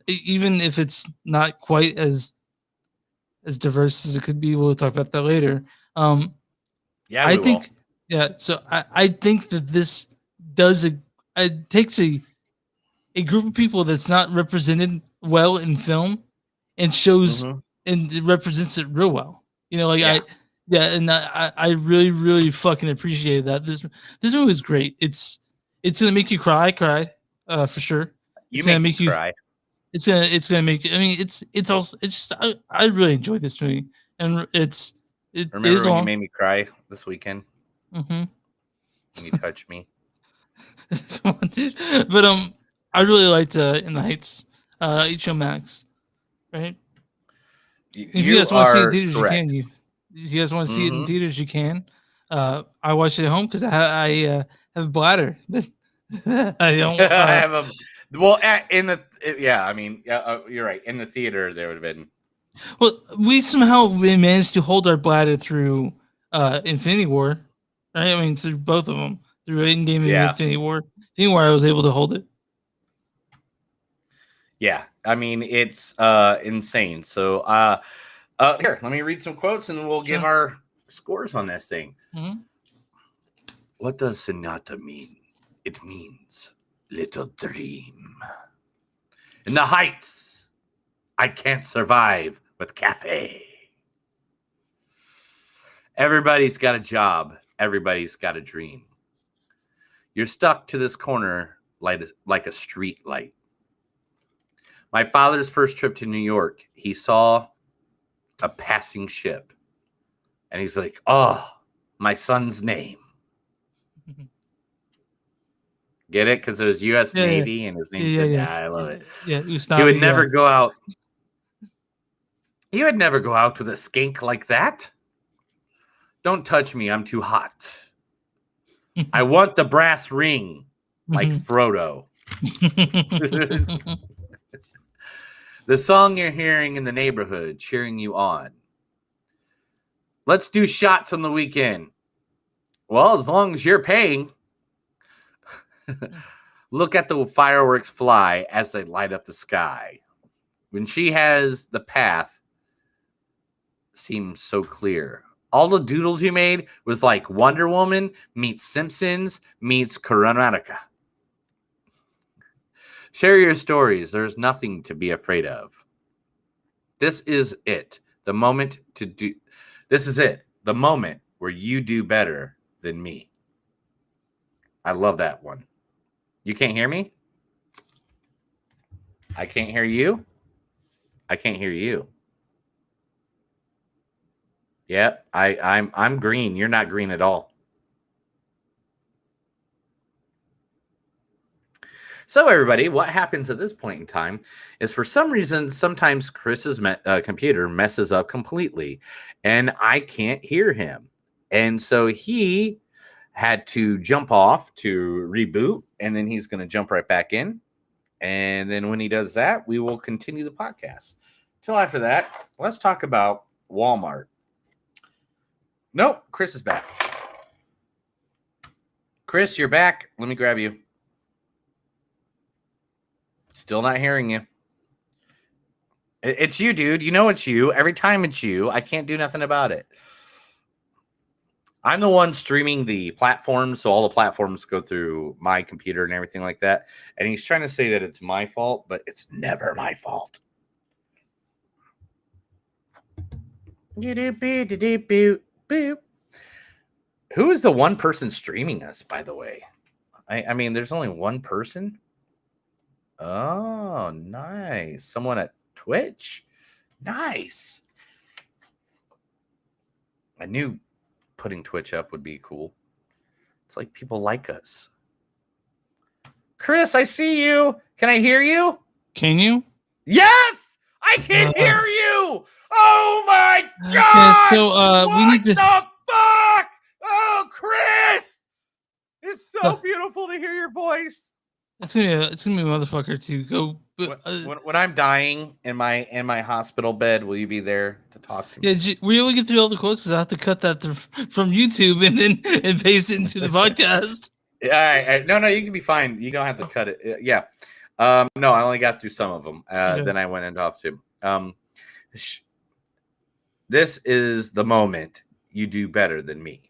Speaker 2: even if it's not quite as diverse as it could be, we'll talk about that later. I think that this takes a group of people that's not represented well in film and shows and it represents it real well. I really, really fucking appreciated that. This movie is great. It's gonna make you cry for sure. It's gonna make you cry. It's gonna make. I mean, it's also just I really enjoyed this movie, and it
Speaker 1: Remember
Speaker 2: is
Speaker 1: when you made me cry this weekend?
Speaker 2: Mm-hmm.
Speaker 1: When you touched me.
Speaker 2: Come on, dude. But I really liked In the Heights, HBO Max, right? If you guys want to see it in theaters,
Speaker 1: correct.
Speaker 2: you can. If you guys want to see it in theaters, you can. I watched it at home because I have a bladder. I don't.
Speaker 1: I have a well in the I mean you're right. In the theater, there would have been.
Speaker 2: Well, we somehow managed to hold our bladder through Infinity War, right? I mean, through both of them, through Endgame and Infinity War. Infinity War, I was able to hold it.
Speaker 1: Yeah, I mean it's insane. So here, let me read some quotes and we'll give our scores on this thing.
Speaker 2: Mm-hmm.
Speaker 1: What does Sonata mean? It means little dream. In the heights, I can't survive with cafe. Everybody's got a job. Everybody's got a dream. You're stuck to this corner like a street light. My father's first trip to New York, he saw a passing ship. And he's like, oh, my son's name. Get it? Because it was U.S. Navy and his name's I love it.
Speaker 2: Yeah,
Speaker 1: he would never go out. He would never go out with a skink like that. Don't touch me. I'm too hot. I want the brass ring like Frodo. The song you're hearing in the neighborhood cheering you on. Let's do shots on the weekend. Well, as long as you're paying. Look at the fireworks fly as they light up the sky. When she has the path, seems so clear. All the doodles you made was like Wonder Woman meets Simpsons meets Coronatica. Share your stories. There's nothing to be afraid of. This is it. The moment to do. This is it. The moment where you do better than me. I love that one. You can't hear me? I can't hear you? I can't hear you. Yep, I'm green. You're not green at all. So everybody, what happens at this point in time is for some reason, sometimes Chris's computer messes up completely and I can't hear him. And so he had to jump off to reboot and then he's going to jump right back in. And then when he does that, we will continue the podcast. Till after that, let's talk about Walmart. Nope, Chris is back. Chris, you're back. Let me grab you. Still not hearing you. It's you, dude. You know it's you. Every time it's you. I can't do nothing about it. I'm the one streaming the platforms, so all the platforms go through my computer and everything like that. And he's trying to say that it's my fault, but it's never my fault. Who is the one person streaming us, by the way? I mean, there's only one person. Oh, nice. Someone at Twitch. Nice. I knew putting Twitch up would be cool. It's like people like us. Chris, I see you. Can I hear you?
Speaker 2: Can you?
Speaker 1: Yes, I can hear you. Oh my God!
Speaker 2: Okay, so we need to.
Speaker 1: What the fuck? Oh, Chris! It's so beautiful to hear your voice.
Speaker 2: It's gonna be a motherfucker to go.
Speaker 1: When I'm dying in my hospital bed, will you be there to talk to me?
Speaker 2: Yeah, were you able to get through all the quotes? Because I have to cut that from YouTube and paste it into the podcast.
Speaker 1: Yeah, all right. No, you can be fine. You don't have to cut it. Yeah. No, I only got through some of them. Then I went into off too. This is the moment you do better than me.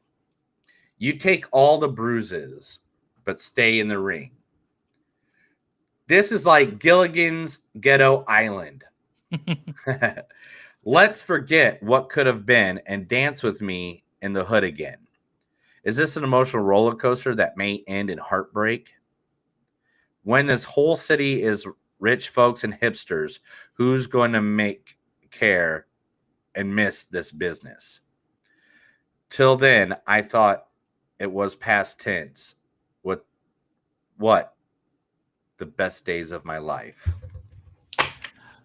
Speaker 1: You take all the bruises, but stay in the ring. This is like Gilligan's Ghetto Island. Let's forget what could have been and dance with me in the hood again. Is this an emotional roller coaster that may end in heartbreak? When this whole city is rich folks and hipsters, who's going to make care and miss this business? Till then, I thought it was past tense. What? The best days of my life.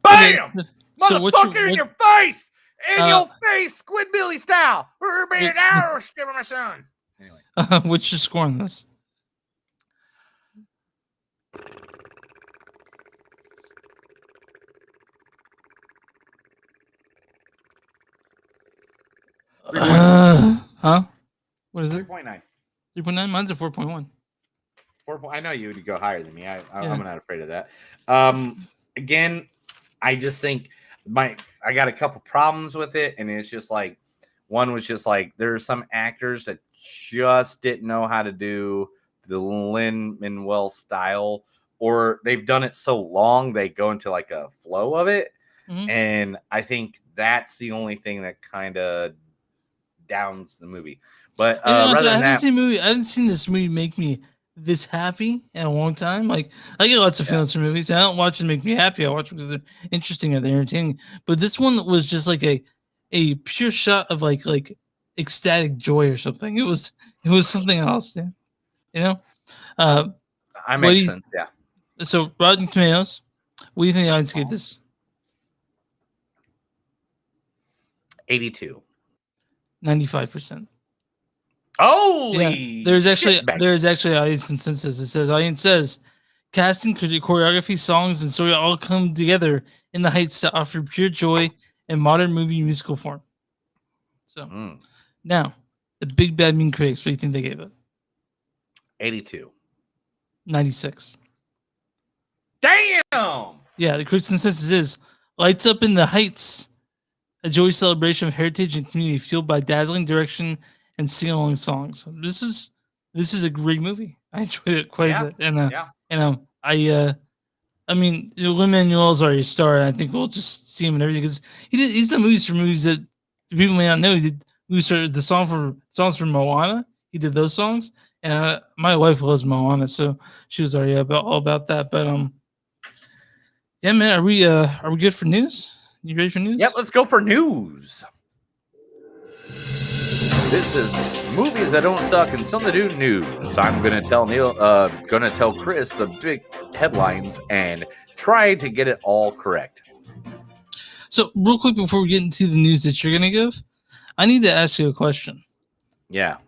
Speaker 1: Bam!
Speaker 2: So
Speaker 1: Motherfucker in your face! In your face, Squidbilly style. My son. Anyway.
Speaker 2: What's your score on this? Huh? What is it?
Speaker 1: 3.9.
Speaker 2: 3.9? Mine's a 4.1.
Speaker 1: I know you would go higher than me. I'm not afraid of that. Again, I just think I got a couple problems with it, and it's just like one was just like there are some actors that just didn't know how to do the Lin-Manuel style, or they've done it so long they go into like a flow of it, and I think that's the only thing that kind of downs the movie. But
Speaker 2: I haven't seen this movie make me this happy in a long time. Like I get lots of feelings from movies. I don't watch them make me happy. I watch them because they're interesting or they're entertaining. But this one was just like a pure shot of like ecstatic joy or something. It was something else. Yeah. You know?
Speaker 1: I make sense. Yeah.
Speaker 2: So Rotten Tomatoes, what do you think the audience gave this?
Speaker 1: 82.
Speaker 2: 95%.
Speaker 1: Holy!
Speaker 2: Yeah. There's actually audience consensus. It says audience says casting, choreography, songs, and story all come together in the Heights to offer pure joy in modern movie musical form. So now the big bad mean critics. What do you think they gave it?
Speaker 1: 82.
Speaker 2: 96.
Speaker 1: Damn!
Speaker 2: Yeah, the critics' consensus is lights up in the Heights, a joyous celebration of heritage and community fueled by dazzling direction and sing-along songs. This is a great movie. I enjoyed it quite a bit, and I mean, Lin-Manuel's already a star, and I think we'll just see him and everything because he's done movies that people may not know. He did the songs for Moana. He did those songs, and my wife loves Moana, so she was already all about that. But yeah, man, are we good for news? You ready for news?
Speaker 1: Yep, let's go for news. This is movies that don't suck and some that do news. I'm gonna tell Chris the big headlines and try to get it all correct.
Speaker 2: So, real quick before we get into the news that you're gonna give, I need to ask you a question.
Speaker 1: Yeah.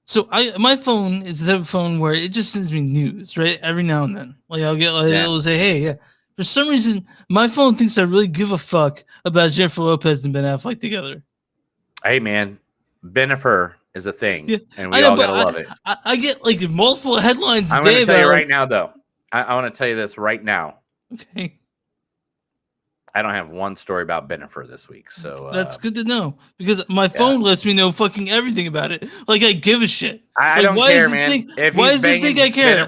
Speaker 2: So, my phone is the type of phone where it just sends me news, right? Every now and then, like I'll get it'll say, "Hey, yeah." For some reason, my phone thinks I really give a fuck about Jennifer Lopez and Ben Affleck together.
Speaker 1: Hey, man. Bennifer is a thing, and we all gotta love it.
Speaker 2: I get like multiple headlines.
Speaker 1: I'm going to tell you right now, though. I want to tell you this right now.
Speaker 2: Okay.
Speaker 1: I don't have one story about Bennifer this week, so
Speaker 2: that's good to know because my phone lets me know fucking everything about it. Like I give a shit.
Speaker 1: I don't care, man.
Speaker 2: Why does it think I care?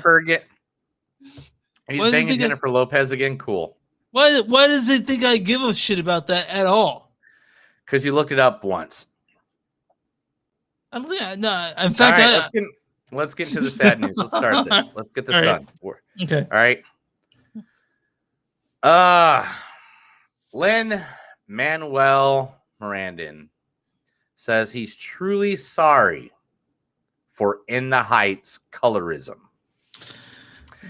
Speaker 1: He's banging Jennifer Lopez again. Cool.
Speaker 2: Why does it think I give a shit about that at all?
Speaker 1: Because you looked it up once.
Speaker 2: I don't think no. In fact,
Speaker 1: let's get into the sad news. Let's start this. Let's get this done.
Speaker 2: Okay.
Speaker 1: All right. Lin-Manuel Miranda says he's truly sorry for In the Heights colorism.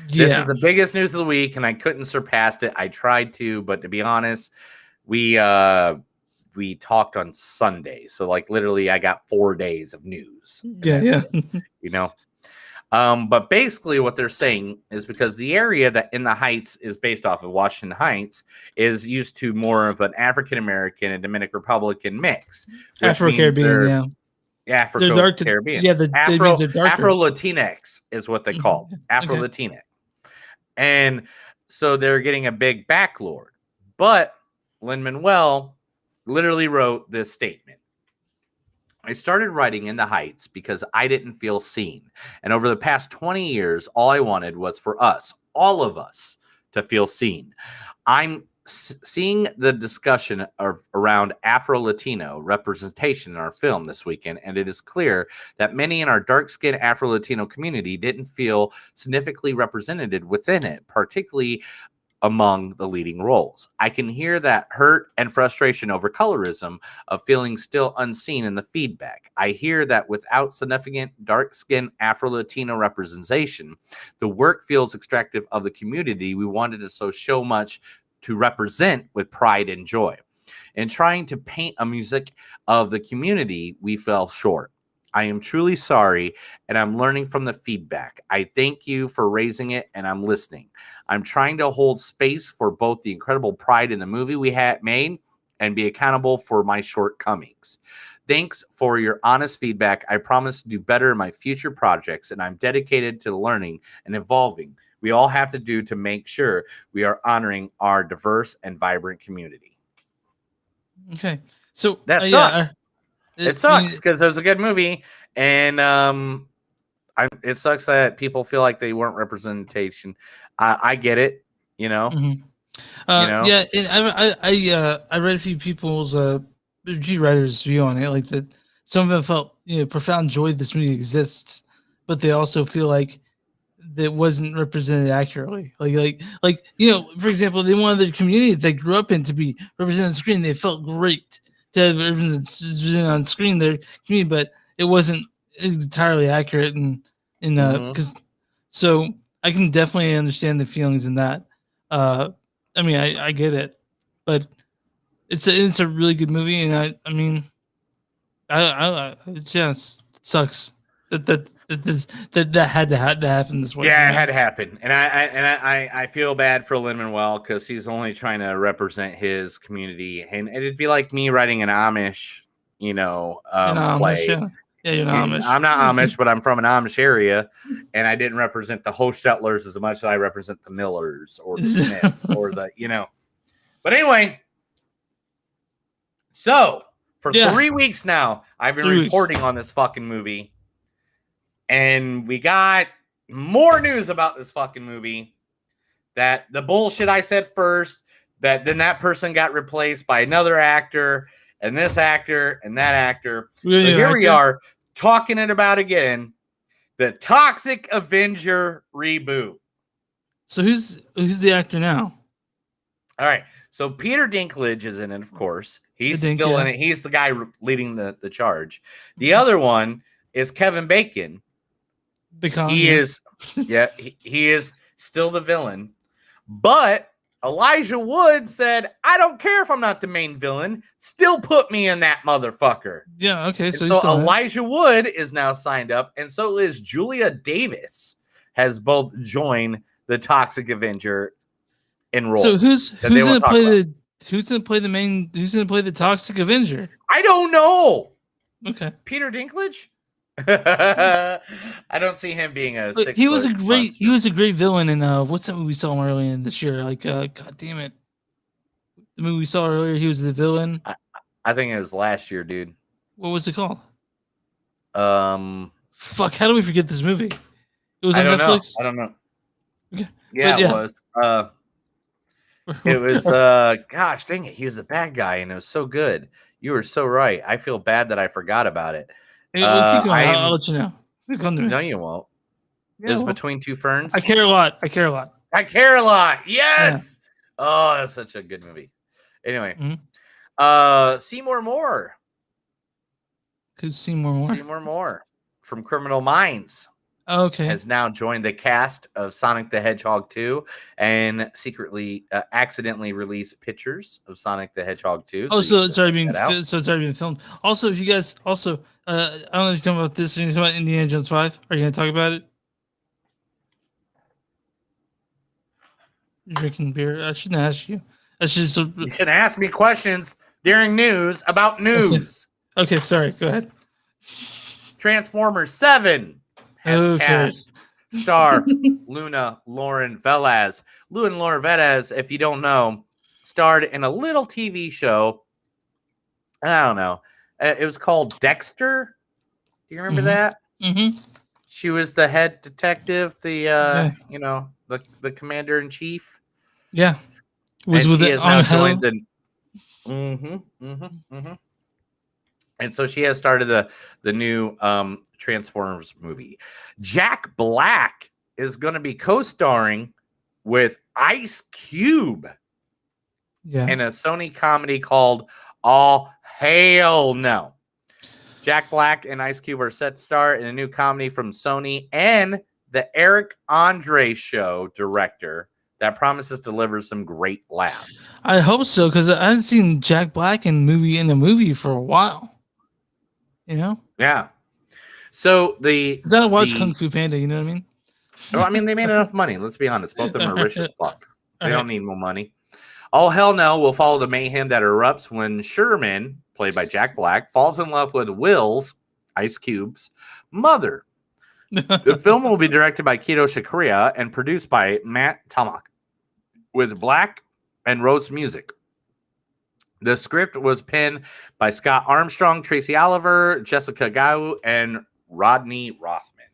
Speaker 1: Yeah. This is the biggest news of the week, and I couldn't surpass it. I tried to, but to be honest, we talked on Sunday, so like literally, I got 4 days of news.
Speaker 2: Yeah.
Speaker 1: You know, but basically, what they're saying is because the area that In the Heights is based off of, Washington Heights, is used to more of an African American and Dominican Republican mix,
Speaker 2: Afro-Caribbean,
Speaker 1: Afro-Caribbean.
Speaker 2: Yeah, the
Speaker 1: Afro-Latinx is what they call it. Afro-Latinx. And so they're getting a big backlord. But Lin-Manuel literally wrote this statement. I started writing In the Heights because I didn't feel seen. And over the past 20 years, all I wanted was for us, all of us, to feel seen. I'm seeing the discussion around Afro-Latino representation in our film this weekend, and it is clear that many in our dark-skinned Afro-Latino community didn't feel significantly represented within it, particularly among the leading roles. I can hear that hurt and frustration over colorism of feeling still unseen in the feedback. I hear that without significant dark-skinned Afro-Latino representation, the work feels extractive of the community we wanted to show much to represent with pride and joy. In trying to paint a music of the community, we fell short. I am truly sorry, and I'm learning from the feedback. I thank you for raising it, and I'm listening. I'm trying to hold space for both the incredible pride in the movie we had made and be accountable for my shortcomings. Thanks for your honest feedback. I promise to do better in my future projects, and I'm dedicated to learning and evolving. We all have to do to make sure we are honoring our diverse and vibrant community.
Speaker 2: Okay. So
Speaker 1: that sucks. It sucks because it was a good movie, and it sucks that people feel like they weren't representation. I get it, you know.
Speaker 2: Yeah, and I read a few people's review writers' view on it, like that some of them felt profound joy this movie exists, but they also feel like that wasn't represented accurately. Like for example, they wanted the community that they grew up in to be represented on screen. They felt great to have everything on screen their community, but it wasn't entirely accurate because so I can definitely understand the feelings in that. I mean, I get it, but it's a really good movie, and I mean, it just sucks that had to happen this way.
Speaker 1: Yeah, it had to happen, and I feel bad for Lin-Manuel because he's only trying to represent his community, and it'd be like me writing an Amish, play.
Speaker 2: Amish, yeah. Yeah, you're not Amish.
Speaker 1: I'm not Amish, but I'm from an Amish area, and I didn't represent the Hochstettlers as much as I represent the Millers or the Smiths or the, But anyway, so for 3 weeks now, I've been reporting on this fucking movie, and we got more news about this fucking movie. That the bullshit I said first, that then that person got replaced by another actor, and this actor, and that actor. So here we are. Talking it about again, the Toxic Avenger reboot.
Speaker 2: So who's the actor now?
Speaker 1: All right, so Peter Dinklage is in it, of course. He's still in it. He's the guy leading the charge. The other one is Kevin Bacon. He is still the villain, but Elijah Wood said, I don't care if I'm not the main villain. Still put me in that motherfucker.
Speaker 2: Yeah, okay. So
Speaker 1: Elijah Wood is now signed up, and so is Julia Davis has both joined the Toxic Avenger in role.
Speaker 2: So who's gonna play the Toxic Avenger?
Speaker 1: I don't know.
Speaker 2: Okay.
Speaker 1: Peter Dinklage? I don't see him being a
Speaker 2: he was a great villain in what's that movie we saw earlier in this year? Like god damn it. The movie we saw earlier, he was the villain.
Speaker 1: I think it was last year, dude.
Speaker 2: What was it called?
Speaker 1: Fuck,
Speaker 2: how do we forget this movie? It was on Netflix.
Speaker 1: I don't know.
Speaker 2: Okay.
Speaker 1: Yeah, it was. It was gosh dang it, he was a bad guy and it was so good. You were so right. I feel bad that I forgot about it.
Speaker 2: Hey, I'll let you know.
Speaker 1: No, you won't.
Speaker 2: Yeah,
Speaker 1: it was Between Two Ferns.
Speaker 2: I care a lot.
Speaker 1: Yes. Yeah. Oh, that's such a good movie. Anyway, Seymour Moore.
Speaker 2: Who's Seymour Moore?
Speaker 1: Seymour Moore from Criminal Minds.
Speaker 2: Oh, okay.
Speaker 1: Has now joined the cast of Sonic the Hedgehog 2 and secretly, accidentally released pictures of Sonic the Hedgehog 2.
Speaker 2: So it's already been filmed. Also, if you guys I don't know if you're talking about this. Are you talking about Indiana Jones 5? Are you going to talk about it? You're drinking beer. I shouldn't ask you.
Speaker 1: You shouldn't ask me questions during news about news.
Speaker 2: Okay, sorry. Go ahead.
Speaker 1: Transformers 7 has cast star Luna Lauren Velez. Luna Lauren Velez, if you don't know, starred in a little TV show. I don't know. It was called Dexter. Do you remember that?
Speaker 2: Mm-hmm.
Speaker 1: She was the head detective, the commander in chief.
Speaker 2: Yeah.
Speaker 1: Was with it now joined the. And so she has started the new Transformers movie. Jack Black is going to be co-starring with Ice Cube in a Sony comedy called All Hail No. Jack Black and Ice Cube are set to star in a new comedy from Sony and the Eric Andre Show director that promises to deliver some great laughs.
Speaker 2: I hope so, because I haven't seen Jack Black in the movie for a while. You know?
Speaker 1: Yeah. So
Speaker 2: Because I watch Kung Fu Panda, you know what I mean?
Speaker 1: Well, I mean, they made enough money. Let's be honest. Both of them are rich as fuck. They don't need more money. All Hell No will follow the mayhem that erupts when Sherman, played by Jack Black, falls in love with Will's, Ice Cube's, mother. The film will be directed by Kido Shikria and produced by Matt Tamak, with Black and Rose music. The script was penned by Scott Armstrong, Tracy Oliver, Jessica Gau, and Rodney Rothman.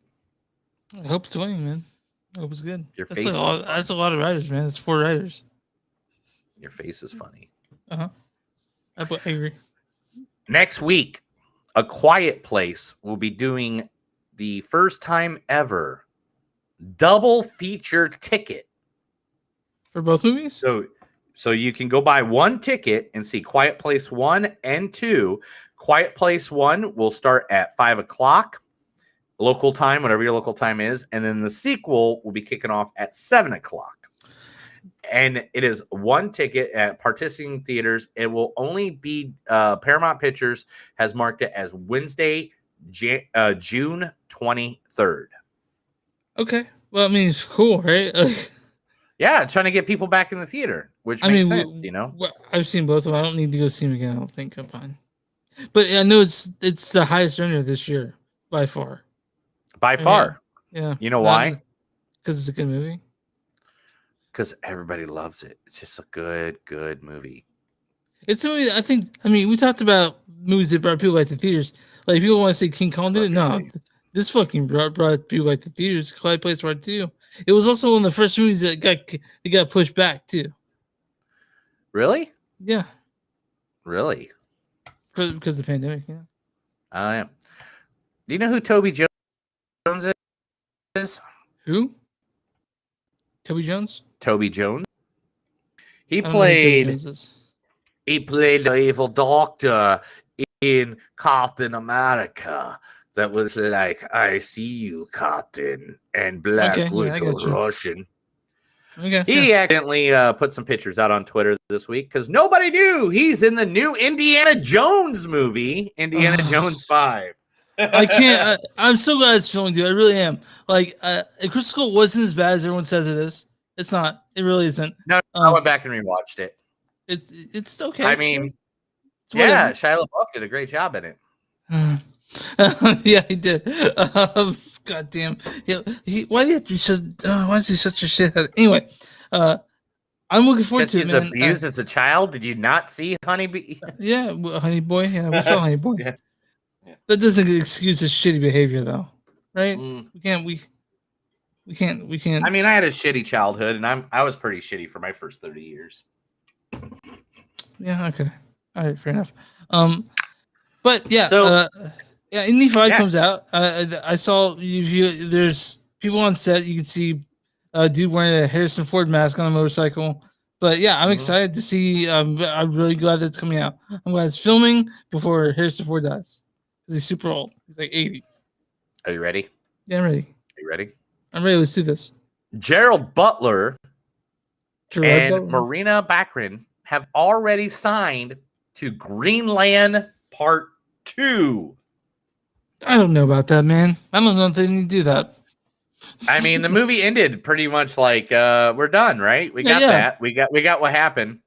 Speaker 2: I hope it's winning, man. I hope it's good.
Speaker 1: That's
Speaker 2: a lot of writers, man. It's 4 writers.
Speaker 1: Your face is funny.
Speaker 2: I agree.
Speaker 1: Next week, A Quiet Place will be doing the first time ever double feature ticket
Speaker 2: for both movies.
Speaker 1: So you can go buy one ticket and see Quiet Place 1 and 2. Quiet Place 1 will start at 5:00 local time, whatever your local time is, and then the sequel will be kicking off at 7:00. And it is one ticket at participating theaters. It will only be Paramount Pictures has marked it as Wednesday, June 23rd.
Speaker 2: Okay. Well, I mean, it's cool, right?
Speaker 1: Yeah, trying to get people back in the theater, which makes sense, you know?
Speaker 2: I've seen both of them. I don't need to go see them again. I don't think I'm fine. But I know it's the highest earner this year by far.
Speaker 1: By far.
Speaker 2: Yeah.
Speaker 1: You know why?
Speaker 2: Because it's a good movie.
Speaker 1: Because everybody loves it. It's just a good movie.
Speaker 2: It's a movie. I mean, we talked about movies that brought people back to theaters. Like, people want to say King Kong did it. No, this fucking brought people back to theaters. Quiet Place Part 2. It was also one of the first movies that got pushed back too.
Speaker 1: Really?
Speaker 2: Yeah.
Speaker 1: Really?
Speaker 2: Because of the pandemic. Yeah.
Speaker 1: Oh yeah. Do you know who Toby Jones is?
Speaker 2: Who? Toby Jones?
Speaker 1: Toby Jones. He played the evil doctor in Captain America. That was like, I see you, Captain, and Black Widow Russian.
Speaker 2: Okay.
Speaker 1: He accidentally put some pictures out on Twitter this week because nobody knew he's in the new Indiana Jones movie, Indiana Jones 5.
Speaker 2: I can't. I'm so glad it's filming, dude. I really am. Like, Crystal Skull wasn't as bad as everyone says it is. It's not. It really isn't.
Speaker 1: No, I went back and rewatched it.
Speaker 2: It's okay.
Speaker 1: I mean, yeah, Shia LaBeouf did a great job in it.
Speaker 2: Yeah, he did. God damn. Why is he such a shithead? Anyway, I'm looking forward to it, man.
Speaker 1: He's abused as a child. Did you not see Honeybee?
Speaker 2: Yeah, Honey Boy. Yeah, we saw Honey Boy. Yeah. That doesn't excuse his shitty behavior, though, right? We can't.
Speaker 1: I mean, I had a shitty childhood, and I was pretty shitty for my first 30 years.
Speaker 2: Yeah. Okay. All right. Fair enough. But yeah. So Indy 5 comes out. I saw there's people on set. You can see a dude wearing a Harrison Ford mask on a motorcycle. But yeah, I'm excited to see. I'm really glad that it's coming out. I'm glad it's filming before Harrison Ford dies. Because he's super old. He's like 80.
Speaker 1: Are you ready?
Speaker 2: Yeah, I'm ready.
Speaker 1: Are you ready?
Speaker 2: I'm ready. Let's do this.
Speaker 1: Gerald Butler and Marina Baccarin have already signed to Greenland Part 2.
Speaker 2: I don't know about that, man. I don't know if they need to do that.
Speaker 1: I mean, the movie ended pretty much like we're done, right? We got that. We got what happened.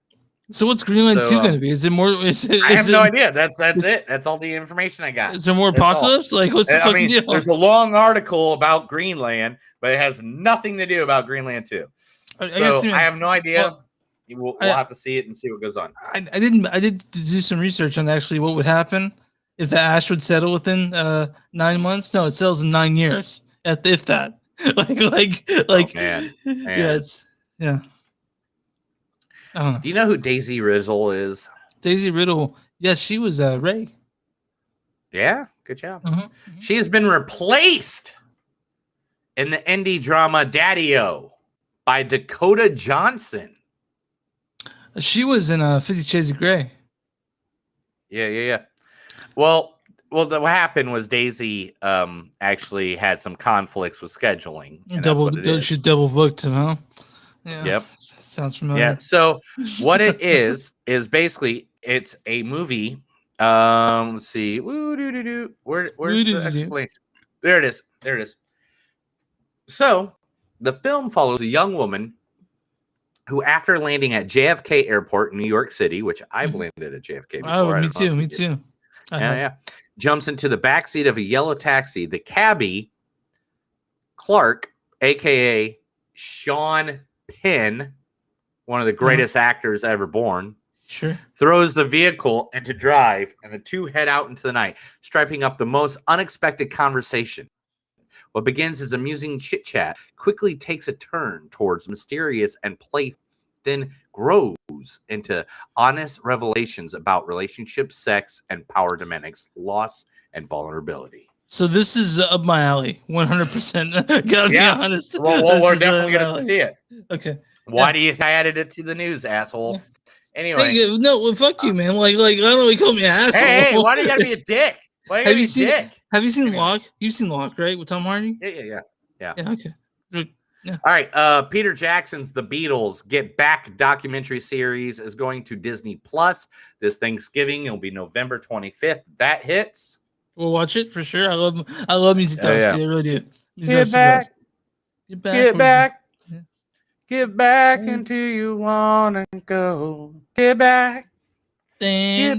Speaker 2: So what's Greenland 2 going to be? Is it more? I
Speaker 1: have no idea. That's it. That's all the information I got.
Speaker 2: Is there more apocalypse? Like, what's the fucking deal?
Speaker 1: There's a long article about Greenland, but it has nothing to do about Greenland 2. I have no idea. We'll have to see it and see what goes on.
Speaker 2: I did do some research on actually what would happen if the ash would settle within 9 months. No, it settles in 9 years. If that. like. Man. Yeah.
Speaker 1: Do you know who Daisy Riddle is?
Speaker 2: Daisy Riddle. Yes, she was Ray.
Speaker 1: Yeah, good job. She has been replaced in the indie drama Daddy-O by Dakota Johnson.
Speaker 2: She was in 50 Shades of Grey.
Speaker 1: Yeah. Well, what happened was Daisy actually had some conflicts with scheduling.
Speaker 2: She double booked him, huh? Yeah.
Speaker 1: Yep.
Speaker 2: Sounds familiar.
Speaker 1: Yeah. So what it is basically it's a movie. Let's see. Where's the explanation? There it is. There it is. So the film follows a young woman who, after landing at JFK Airport in New York City, which I've landed at JFK before.
Speaker 2: Oh, me too. Me too.
Speaker 1: Yeah. Jumps into the backseat of a yellow taxi. The cabbie, Clark, aka Sean Penn, one of the greatest actors ever born,
Speaker 2: sure,
Speaker 1: throws the vehicle into drive, and the two head out into the night, striping up the most unexpected conversation. What begins as amusing chit-chat quickly takes a turn towards mysterious and playful, then grows into honest revelations about relationships, sex, and power dynamics, loss, and vulnerability.
Speaker 2: So this is up my alley, 100%. Gotta be honest.
Speaker 1: Well, we're definitely gonna see it.
Speaker 2: Okay.
Speaker 1: Why do you think I added it to the news, asshole? Anyway,
Speaker 2: hey, no, well, fuck you, man. Like I don't know, he called me an asshole.
Speaker 1: Hey, why do you gotta be a dick? Why
Speaker 2: Have you seen?
Speaker 1: Dick?
Speaker 2: Have you seen Locke? You've seen Locke, right? With Tom Hardy?
Speaker 1: Yeah.
Speaker 2: Yeah. Okay. Yeah.
Speaker 1: All right. Peter Jackson's The Beatles Get Back documentary series is going to Disney Plus this Thanksgiving. It'll be November 25th. That hits.
Speaker 2: We'll watch it for sure. I love music docs, dude. I really do.
Speaker 1: Get back. Get back. Yeah. Get back into you wanna go. Get back. You're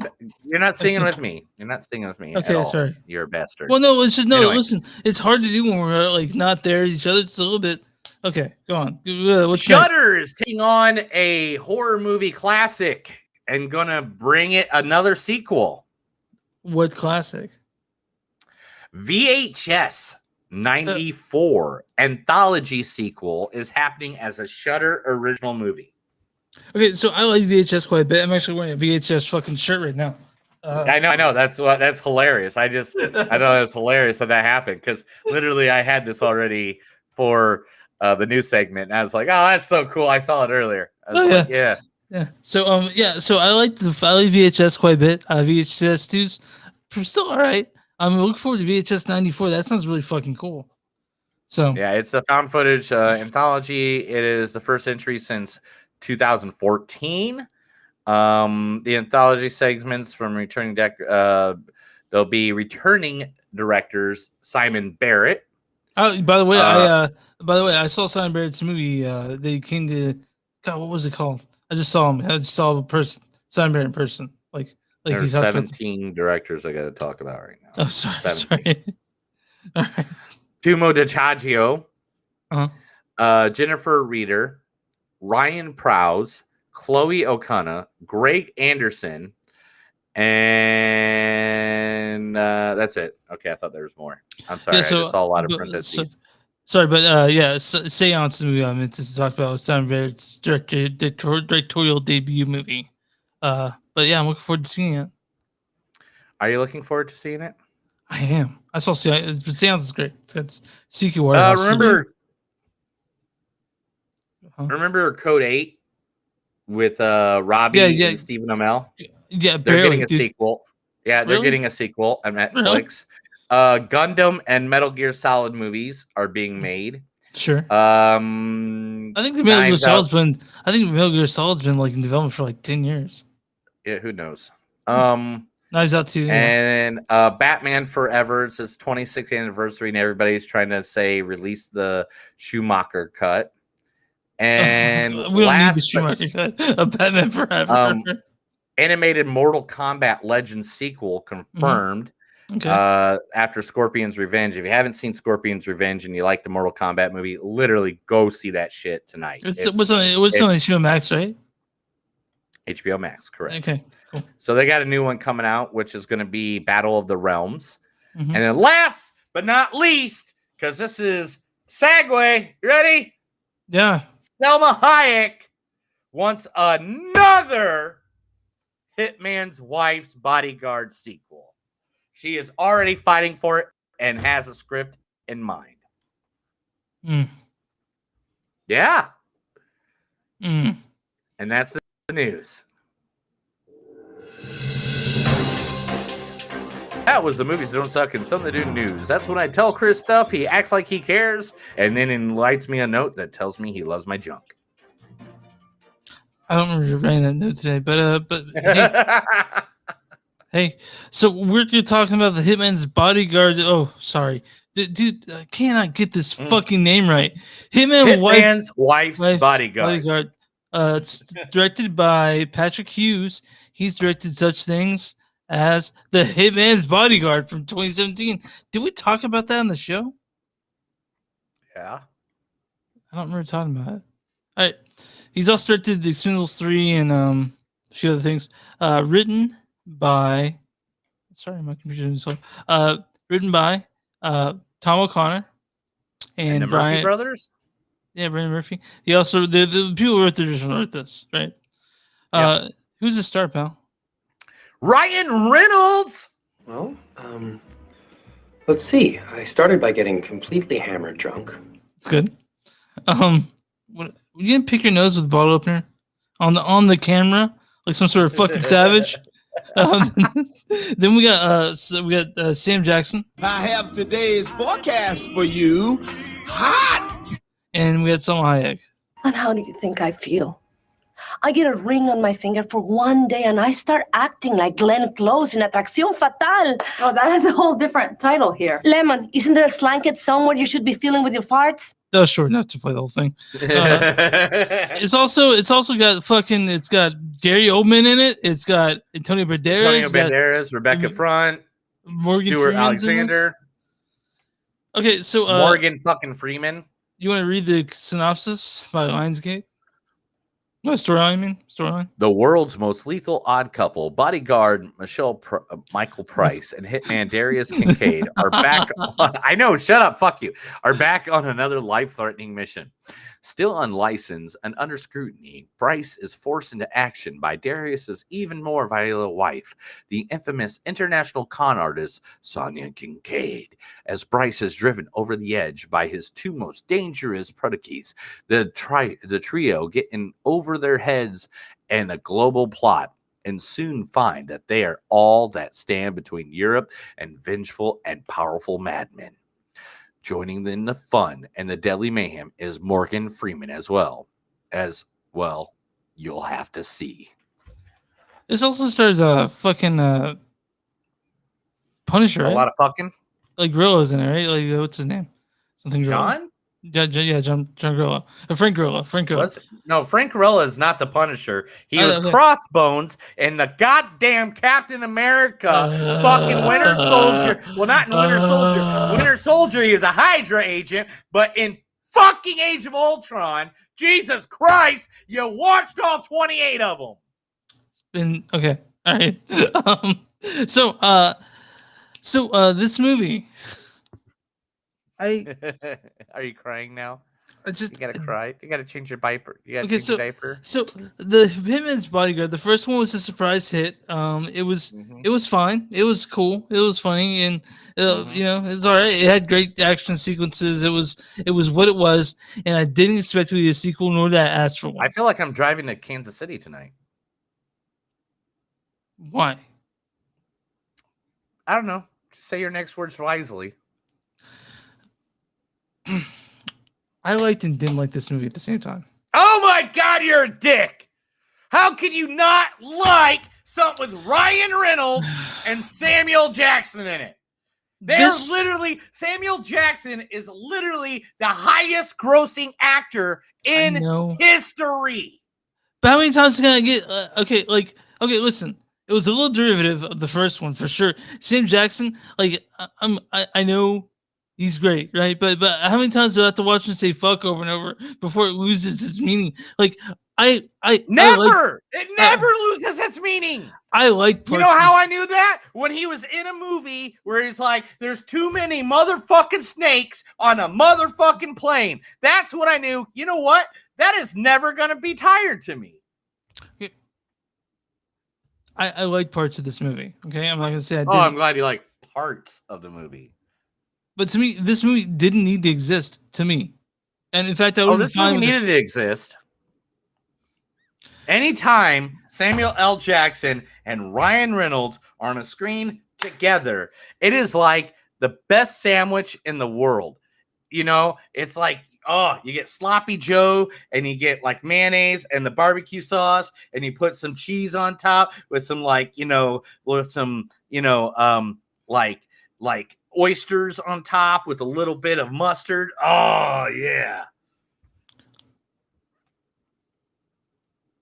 Speaker 1: not singing with me. You're not singing with me.
Speaker 2: Okay, sorry.
Speaker 1: You're a bastard.
Speaker 2: Well, no, it's just no. Anyway. Listen, it's hard to do when we're like not there at each other. It's a little bit. Okay, go on. What's
Speaker 1: Shudder is taking on a horror movie classic and gonna bring it another sequel.
Speaker 2: What classic?
Speaker 1: VHS 94 anthology sequel is happening as a Shudder original movie.
Speaker 2: Okay, so I like VHS quite a bit. I'm actually wearing a VHS fucking shirt right now.
Speaker 1: I know. That's hilarious. I thought it was hilarious that happened because literally I had this already for the news segment. And I was like, oh, that's so cool. I saw it earlier. Yeah.
Speaker 2: So So I like VHS quite a bit. VHS 2's still all right. I'm looking forward to VHS 94. That sounds really fucking cool. So
Speaker 1: yeah, it's a found footage anthology. It is the first entry since 2014. The anthology segments from returning there'll be returning directors Simon Barrett.
Speaker 2: Oh, by the way, I saw Simon Barrett's movie. They came to God, what was it called? I just saw him. I just saw a person, Simon Barrett in person. Like
Speaker 1: there's 17 directors I got to talk about right now.
Speaker 2: Oh, sorry. All right.
Speaker 1: Tumo DiCiaccio, Jennifer Reeder, Ryan Prowse, Chloe O'Connor, Greg Anderson, and that's it. Okay, I thought there was more. I'm sorry. I just saw a lot of parentheses.
Speaker 2: Seance movie I meant to talk about was Simon Barrett's directorial debut movie. But yeah, I'm looking forward to seeing it.
Speaker 1: Are you looking forward to seeing it?
Speaker 2: I am. I saw Seance. But Seance is great. It's CQ.
Speaker 1: Remember Code 8 with Robbie and Stephen Amell?
Speaker 2: Yeah,
Speaker 1: they're getting a sequel. Yeah, they're getting a sequel on Netflix. Gundam and Metal Gear Solid movies are being made.
Speaker 2: Sure. I think the Metal Gear Solid's been. I think Metal Gear Solid's been like in development for like 10 years.
Speaker 1: Yeah, who knows?
Speaker 2: Knives Out too.
Speaker 1: And Batman Forever. It's its 26th anniversary, and everybody's trying to say release the Schumacher cut. And
Speaker 2: we don't need the Schumacher cut of Batman Forever.
Speaker 1: Animated Mortal Kombat Legends sequel confirmed.
Speaker 2: Okay.
Speaker 1: After Scorpion's Revenge. If you haven't seen Scorpion's Revenge and you like the Mortal Kombat movie, literally go see that shit tonight.
Speaker 2: It was on HBO Max, right?
Speaker 1: HBO Max, correct.
Speaker 2: Okay, cool.
Speaker 1: So they got a new one coming out, which is going to be Battle of the Realms. And then last but not least, because this is segue, you ready?
Speaker 2: Yeah.
Speaker 1: Selma Hayek wants another Hitman's Wife's Bodyguard sequel. She is already fighting for it and has a script in mind. Yeah. And that's the news. That was the movies that don't suck and something to do news. That's when I tell Chris stuff. He acts like he cares and then enlightens me a note that tells me he loves my junk.
Speaker 2: I don't remember writing that note today, but hey, so we're talking about the Hitman's Bodyguard. Oh, sorry, dude, I cannot get this fucking name right.
Speaker 1: Hitman's wife's bodyguard.
Speaker 2: It's directed by Patrick Hughes. He's directed such things as the Hitman's Bodyguard from 2017. Did we talk about that on the show?
Speaker 1: Yeah,
Speaker 2: I don't remember talking about it. All right, he's also directed The Expendables 3 and a few other things. Written by, sorry, my computer is slow. Written by Tom O'Connor
Speaker 1: and the
Speaker 2: Brian
Speaker 1: Murphy brothers.
Speaker 2: Yeah, Brian Murphy. He also the people who wrote the original wrote this, right?
Speaker 1: Yep.
Speaker 2: Who's the star, pal?
Speaker 8: Ryan Reynolds. Well, let's see. I started by getting completely hammered drunk.
Speaker 2: It's good. What you didn't pick your nose with a bottle opener on the camera like some sort of fucking savage? Then we got Sam Jackson.
Speaker 9: I have today's forecast for you. Hot.
Speaker 2: And we had Salma Hayek.
Speaker 10: And how do you think I feel? I get a ring on my finger for one day and I start acting like Glenn Close in Atracción Fatal.
Speaker 5: Oh, that has a whole different title here.
Speaker 10: Lemon, isn't there a slanket somewhere you should be feeling with your farts?
Speaker 2: That was short enough to play the whole thing. It's also got fucking. It's got Gary Oldman in it. It's got Antonio Banderas.
Speaker 1: Rebecca Front,
Speaker 2: Morgan
Speaker 1: Stuart
Speaker 2: Freeman's in this.
Speaker 1: Alexander.
Speaker 2: Okay, so
Speaker 1: Morgan fucking Freeman.
Speaker 2: You want to read the synopsis by Lionsgate? What storyline?
Speaker 1: The world's most lethal odd couple, Bodyguard Michael Price and Hitman Darius Kincaid are back. I know, shut up, fuck you. Are back on another life-threatening mission. Still unlicensed and under scrutiny, Bryce is forced into action by Darius's even more violent wife, the infamous international con artist Sonia Kincaid. As Bryce is driven over the edge by his two most dangerous proteges, the trio get in over their heads and a global plot, and soon find that they are all that stand between Europe and vengeful and powerful madmen. Joining in the fun and the deadly mayhem is Morgan Freeman as well. You'll have to see.
Speaker 2: This also stars fucking Punisher.
Speaker 1: A lot of fucking.
Speaker 2: Like Gorilla's in it, right? Like what's his name? Something Gorilla.
Speaker 1: John?
Speaker 2: John Gorilla. Frank Gorilla.
Speaker 1: No, Frank Gorilla is not the Punisher. He was Crossbones in the goddamn Captain America fucking Winter Soldier. Well, not in Winter Soldier. Winter Soldier, he was a Hydra agent, but in fucking Age of Ultron, Jesus Christ, you watched all 28 of them.
Speaker 2: Okay. All right. So this movie.
Speaker 1: Are you crying now? You gotta cry. You gotta change your diaper. You gotta change your diaper.
Speaker 2: So the Hitman's Bodyguard, the first one was a surprise hit. It was fine. It was cool. It was funny, and it's all right. It had great action sequences. It was what it was, and I didn't expect to be a sequel, nor did I ask for one.
Speaker 1: I feel like I'm driving to Kansas City tonight.
Speaker 2: Why?
Speaker 1: I don't know. Just say your next words wisely.
Speaker 2: I liked and didn't like this movie at the same time.
Speaker 1: Oh my God, you're a dick! How can you not like something with Ryan Reynolds and Samuel Jackson in it? Samuel Jackson is literally the highest grossing actor in history.
Speaker 2: But how many times can I get? Okay, listen. It was a little derivative of the first one for sure. Sam Jackson, I know. He's great, right? But how many times do I have to watch him say "fuck" over and over before it loses its meaning? Like it
Speaker 1: never loses its meaning.
Speaker 2: I like.
Speaker 1: You know how I knew that? When he was in a movie where he's like, "There's too many motherfucking snakes on a motherfucking plane." That's what I knew. You know what? That is never gonna be tired to me.
Speaker 2: I like parts of this movie. Okay, I'm not gonna say I did.
Speaker 1: Oh, I'm glad you like parts of the movie.
Speaker 2: But to me, this movie didn't need to exist. To me, and in fact,
Speaker 1: this movie needed to exist. Anytime Samuel L. Jackson and Ryan Reynolds are on a screen together, it is like the best sandwich in the world. You know, it's like, you get sloppy Joe, and you get like mayonnaise and the barbecue sauce, and you put some cheese on top with some like like oysters on top with a little bit of mustard. Oh yeah.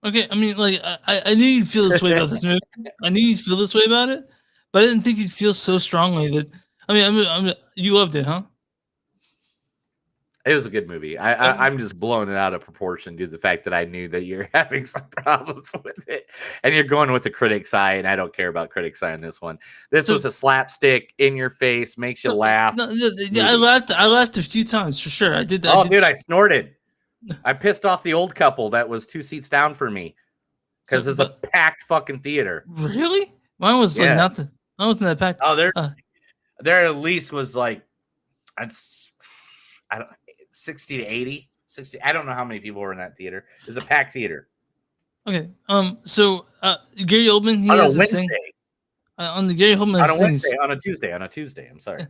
Speaker 2: Okay, I mean, like I knew you'd feel this way about this movie. I knew you'd feel this way about it, but I didn't think you'd feel so strongly that. I mean, you loved it, huh?
Speaker 1: It was a good movie. I'm just blowing it out of proportion due to the fact that I knew that you're having some problems with it, and you're going with the critic's eye, and I don't care about critic's eye on this one. This was a slapstick, in your face, makes you laugh.
Speaker 2: No, I laughed a few times for sure. I did that.
Speaker 1: Oh, dude, I snorted. I pissed off the old couple that was 2 seats down for me because it's a packed fucking theater.
Speaker 2: Really? Mine was like not the. Mine wasn't that packed.
Speaker 1: Oh, there at least was like, I don't 60 to 80, 60. I don't know how many people were in that theater. It's a packed theater.
Speaker 2: Okay. So Gary Oldman, he
Speaker 1: on a
Speaker 2: has this
Speaker 1: Wednesday.
Speaker 2: thing, on the Gary Oldman
Speaker 1: On a
Speaker 2: thing,
Speaker 1: Wednesday, on a Tuesday. I'm sorry.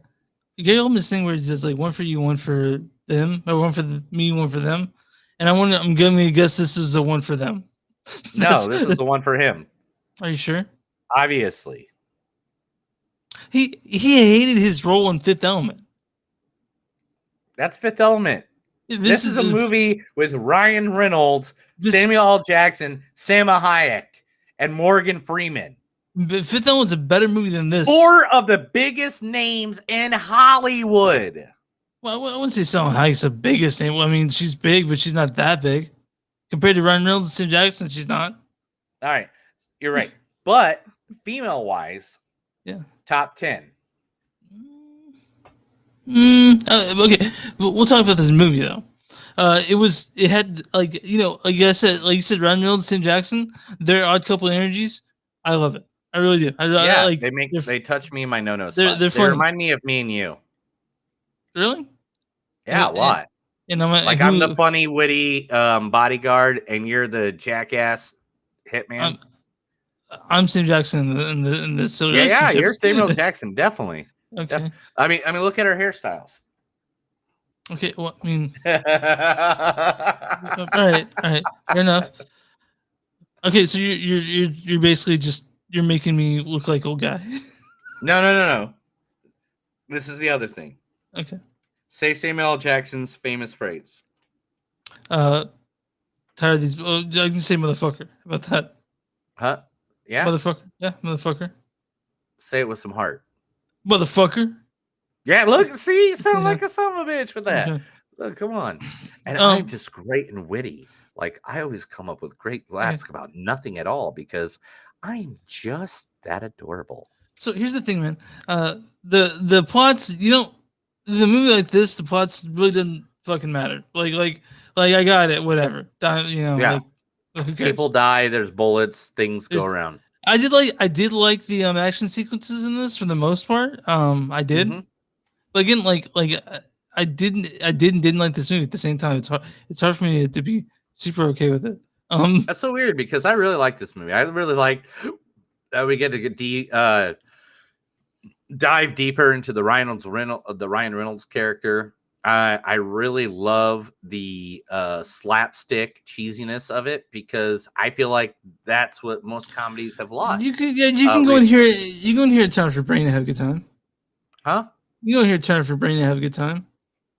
Speaker 2: Gary Oldman's thing where he says like one for you, one for them, or one for me, one for them. And I'm going to guess this is the one for them.
Speaker 1: No, this is the one for him.
Speaker 2: Are you sure?
Speaker 1: Obviously.
Speaker 2: He hated his role in Fifth Element.
Speaker 1: That's Fifth Element. This is a movie with Ryan Reynolds, Samuel L. Jackson, Salma Hayek, and Morgan Freeman.
Speaker 2: But Fifth Element's a better movie than this.
Speaker 1: 4 of the biggest names in Hollywood.
Speaker 2: Well, I wouldn't say Salma Hayek's the biggest name. Well, I mean, she's big, but she's not that big. Compared to Ryan Reynolds and Sam Jackson, she's not.
Speaker 1: All right. You're right. But female-wise, top 10.
Speaker 2: Okay. We'll talk about this movie, though. It had, like you said, Ryan Reynolds and Sam Jackson, their odd couple energies. I love it. I really do.
Speaker 1: They touch me in my no-no
Speaker 2: spots.
Speaker 1: They remind me of me and you.
Speaker 2: Really?
Speaker 1: Yeah, a lot.
Speaker 2: And
Speaker 1: I'm the funny, witty bodyguard, and you're the jackass hitman.
Speaker 2: I'm Sam Jackson in this.
Speaker 1: Yeah, you're Samuel Jackson, definitely.
Speaker 2: Okay.
Speaker 1: I mean, look at our hairstyles.
Speaker 2: Okay. Well, I mean, all right, fair enough. Okay, so you're basically you're making me look like old guy.
Speaker 1: No. This is the other thing.
Speaker 2: Okay.
Speaker 1: Say Samuel L. Jackson's famous phrase.
Speaker 2: Tired of these. Oh, I can say motherfucker. How about that?
Speaker 1: Huh? Yeah.
Speaker 2: Motherfucker. Yeah, motherfucker.
Speaker 1: Say it with some heart.
Speaker 2: Motherfucker.
Speaker 1: Yeah, look, see, you sound like a son of a bitch with that.
Speaker 2: Okay.
Speaker 1: Look, come on. And I'm just great and witty. Like, I always come up with great laughs about nothing at all because I'm just that adorable.
Speaker 2: So here's the thing, man. The plots, the movie like this, the plots really doesn't fucking matter. Like I got it, whatever.
Speaker 1: Yeah. People die, there's bullets, things go around.
Speaker 2: I did like the action sequences in this for the most part. I did. Mm-hmm. But again, I didn't like this movie at the same time. It's hard for me to be super okay with it.
Speaker 1: That's so weird because I really like this movie. I really like that we get to dive deeper into the Ryan Reynolds character. I really love the slapstick cheesiness of it because I feel like that's what most comedies have lost.
Speaker 2: You can go in here. You go in here and turn for brain and have a good time.
Speaker 1: Huh?
Speaker 2: You go in here and turn for brain and have a good time,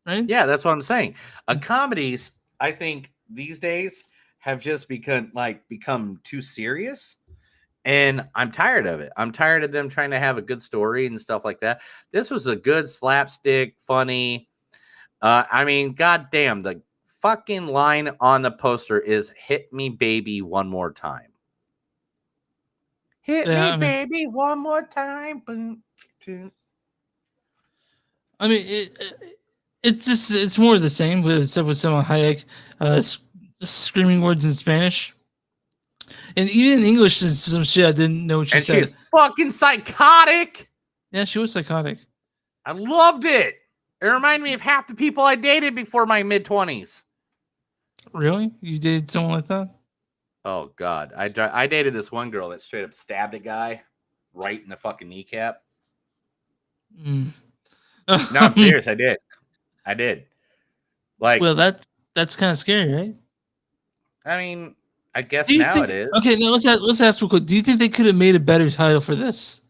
Speaker 2: right?
Speaker 1: Yeah, that's what I'm saying. Comedies, I think these days have just become too serious. And I'm tired of it. I'm tired of them trying to have a good story and stuff like that. This was a good slapstick, funny. I mean, goddamn, the fucking line on the poster is "Hit me, baby, one more time." Hit me, baby, one more time.
Speaker 2: I mean, it's more of the same, except with Salma Hayek screaming words in Spanish. And even in English, some shit I didn't know what she said.
Speaker 1: She was fucking psychotic.
Speaker 2: Yeah, she was psychotic.
Speaker 1: I loved it. It reminded me of half the people I dated before my mid-20s.
Speaker 2: Really? You dated someone like that?
Speaker 1: Oh, God. I dated this one girl that straight up stabbed a guy right in the fucking kneecap.
Speaker 2: Mm.
Speaker 1: No, I'm serious. I did. Like,
Speaker 2: well, that's kind of scary, right?
Speaker 1: I mean, I guess
Speaker 2: Do you
Speaker 1: now
Speaker 2: think?
Speaker 1: it is.
Speaker 2: Okay, now let's ask real quick. Do you think they could have made a better title for this?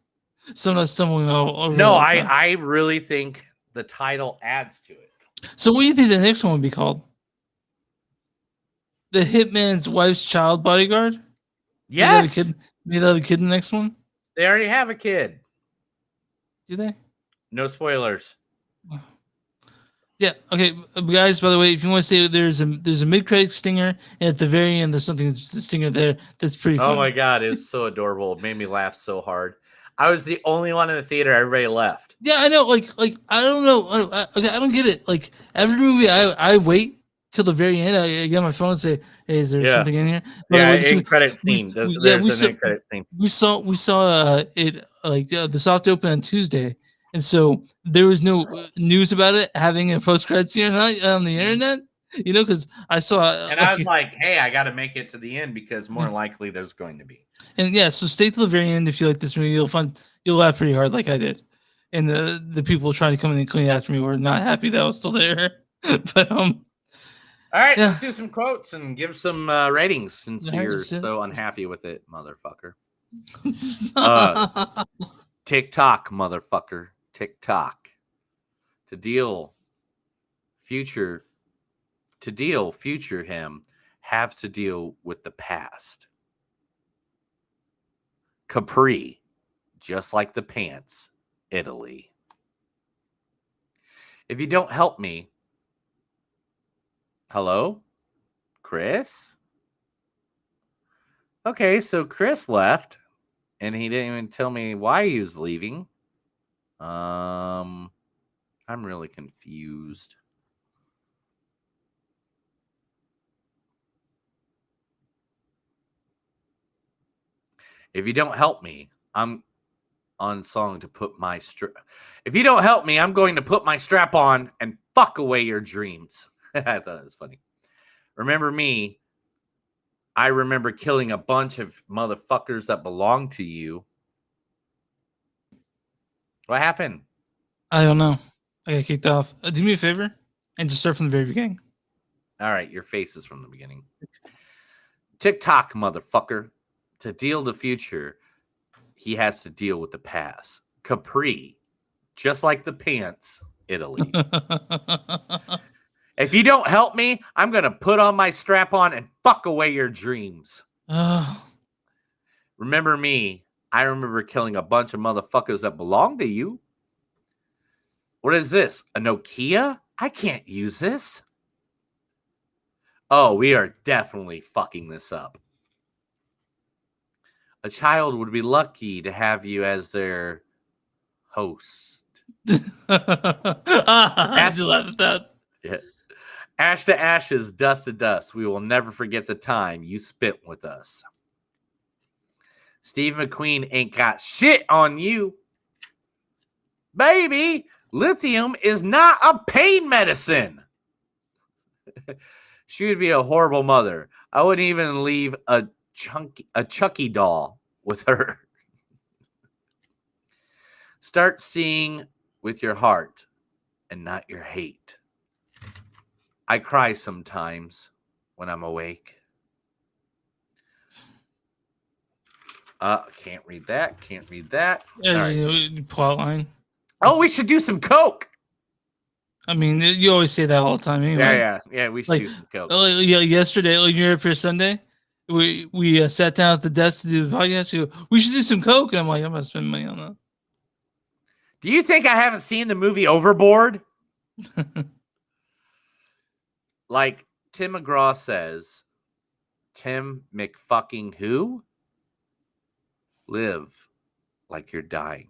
Speaker 2: So I'm not stumbling over.
Speaker 1: No,
Speaker 2: all the time.
Speaker 1: I really think the title adds to it.
Speaker 2: So what do you think the next one would be called? The Hitman's Wife's Child Bodyguard?
Speaker 1: Yes,
Speaker 2: May they have a kid in the next one?
Speaker 1: they already have a kid.
Speaker 2: Do they?
Speaker 1: No spoilers.
Speaker 2: Yeah. Okay, guys. By the way, if you want to say there's a mid-credit stinger, and at the very end there's something that's a stinger there that's pretty funny.
Speaker 1: Oh my god, it was so adorable. It made me laugh so hard. I was the only one in the theater. Everybody left.
Speaker 2: Yeah, I know. Like I don't know. I don't get it. Like every movie, I wait till the very end. I get my phone and say, "Hey, is there something in here?"
Speaker 1: Yeah, end credit scene. There's an end credit scene.
Speaker 2: We saw it like the soft open on Tuesday, and so there was no news about it having a post credit scene on the internet. You know, because I saw
Speaker 1: and I was like, "Hey, I got to make it to the end because more likely there's going to be."
Speaker 2: And yeah, so stay to the very end if you like this movie. You'll laugh pretty hard, like I did. And the people trying to come in and clean after me were not happy that I was still there. But
Speaker 1: all right, let's do some quotes and give some ratings since you're so unhappy with it, motherfucker. TikTok, motherfucker. TikTok. To deal future him have to deal with the past. Capri, just like the pants, Italy. If you don't help me, hello, Chris? Okay, so Chris left, and he didn't even tell me why he was leaving. I'm really confused. If you don't help me, I'm on song to put my If you don't help me, I'm going to put my strap on and fuck away your dreams. I thought it was funny. Remember me? I remember killing a bunch of motherfuckers that belong to you. What happened?
Speaker 2: I don't know. I got kicked off. Do me a favor and just start from the very beginning.
Speaker 1: All right, your face is from the beginning. TikTok, motherfucker. To deal the future, he has to deal with the past. Capri, just like the pants, Italy. If you don't help me, I'm going to put on my strap on and fuck away your dreams. Remember me? I remember killing a bunch of motherfuckers that belong to you. What is this? A Nokia? I can't use this. Oh, we are definitely fucking this up. A child would be lucky to have you as their host.
Speaker 2: I just love that.
Speaker 1: Yeah. Ash to ashes, dust to dust. We will never forget the time you spent with us. Steve McQueen ain't got shit on you. Baby, lithium is not a pain medicine. She would be a horrible mother. I wouldn't even leave a Chucky doll with her. Start seeing with your heart and not your hate. I cry sometimes when I'm awake. Can't read that. Can't read that.
Speaker 2: Plot line.
Speaker 1: Oh, we should do some coke.
Speaker 2: I mean, you always say that all the time anyway.
Speaker 1: Yeah. We should do some coke.
Speaker 2: Yeah, yesterday, like you're up here Sunday, we sat down at the desk to do the podcast. You go, we should do some coke, and I'm like, I'm gonna spend money on that.
Speaker 1: Do you think I haven't seen the movie Overboard? Like Tim McGraw says, Tim McFucking who? Live like you're dying.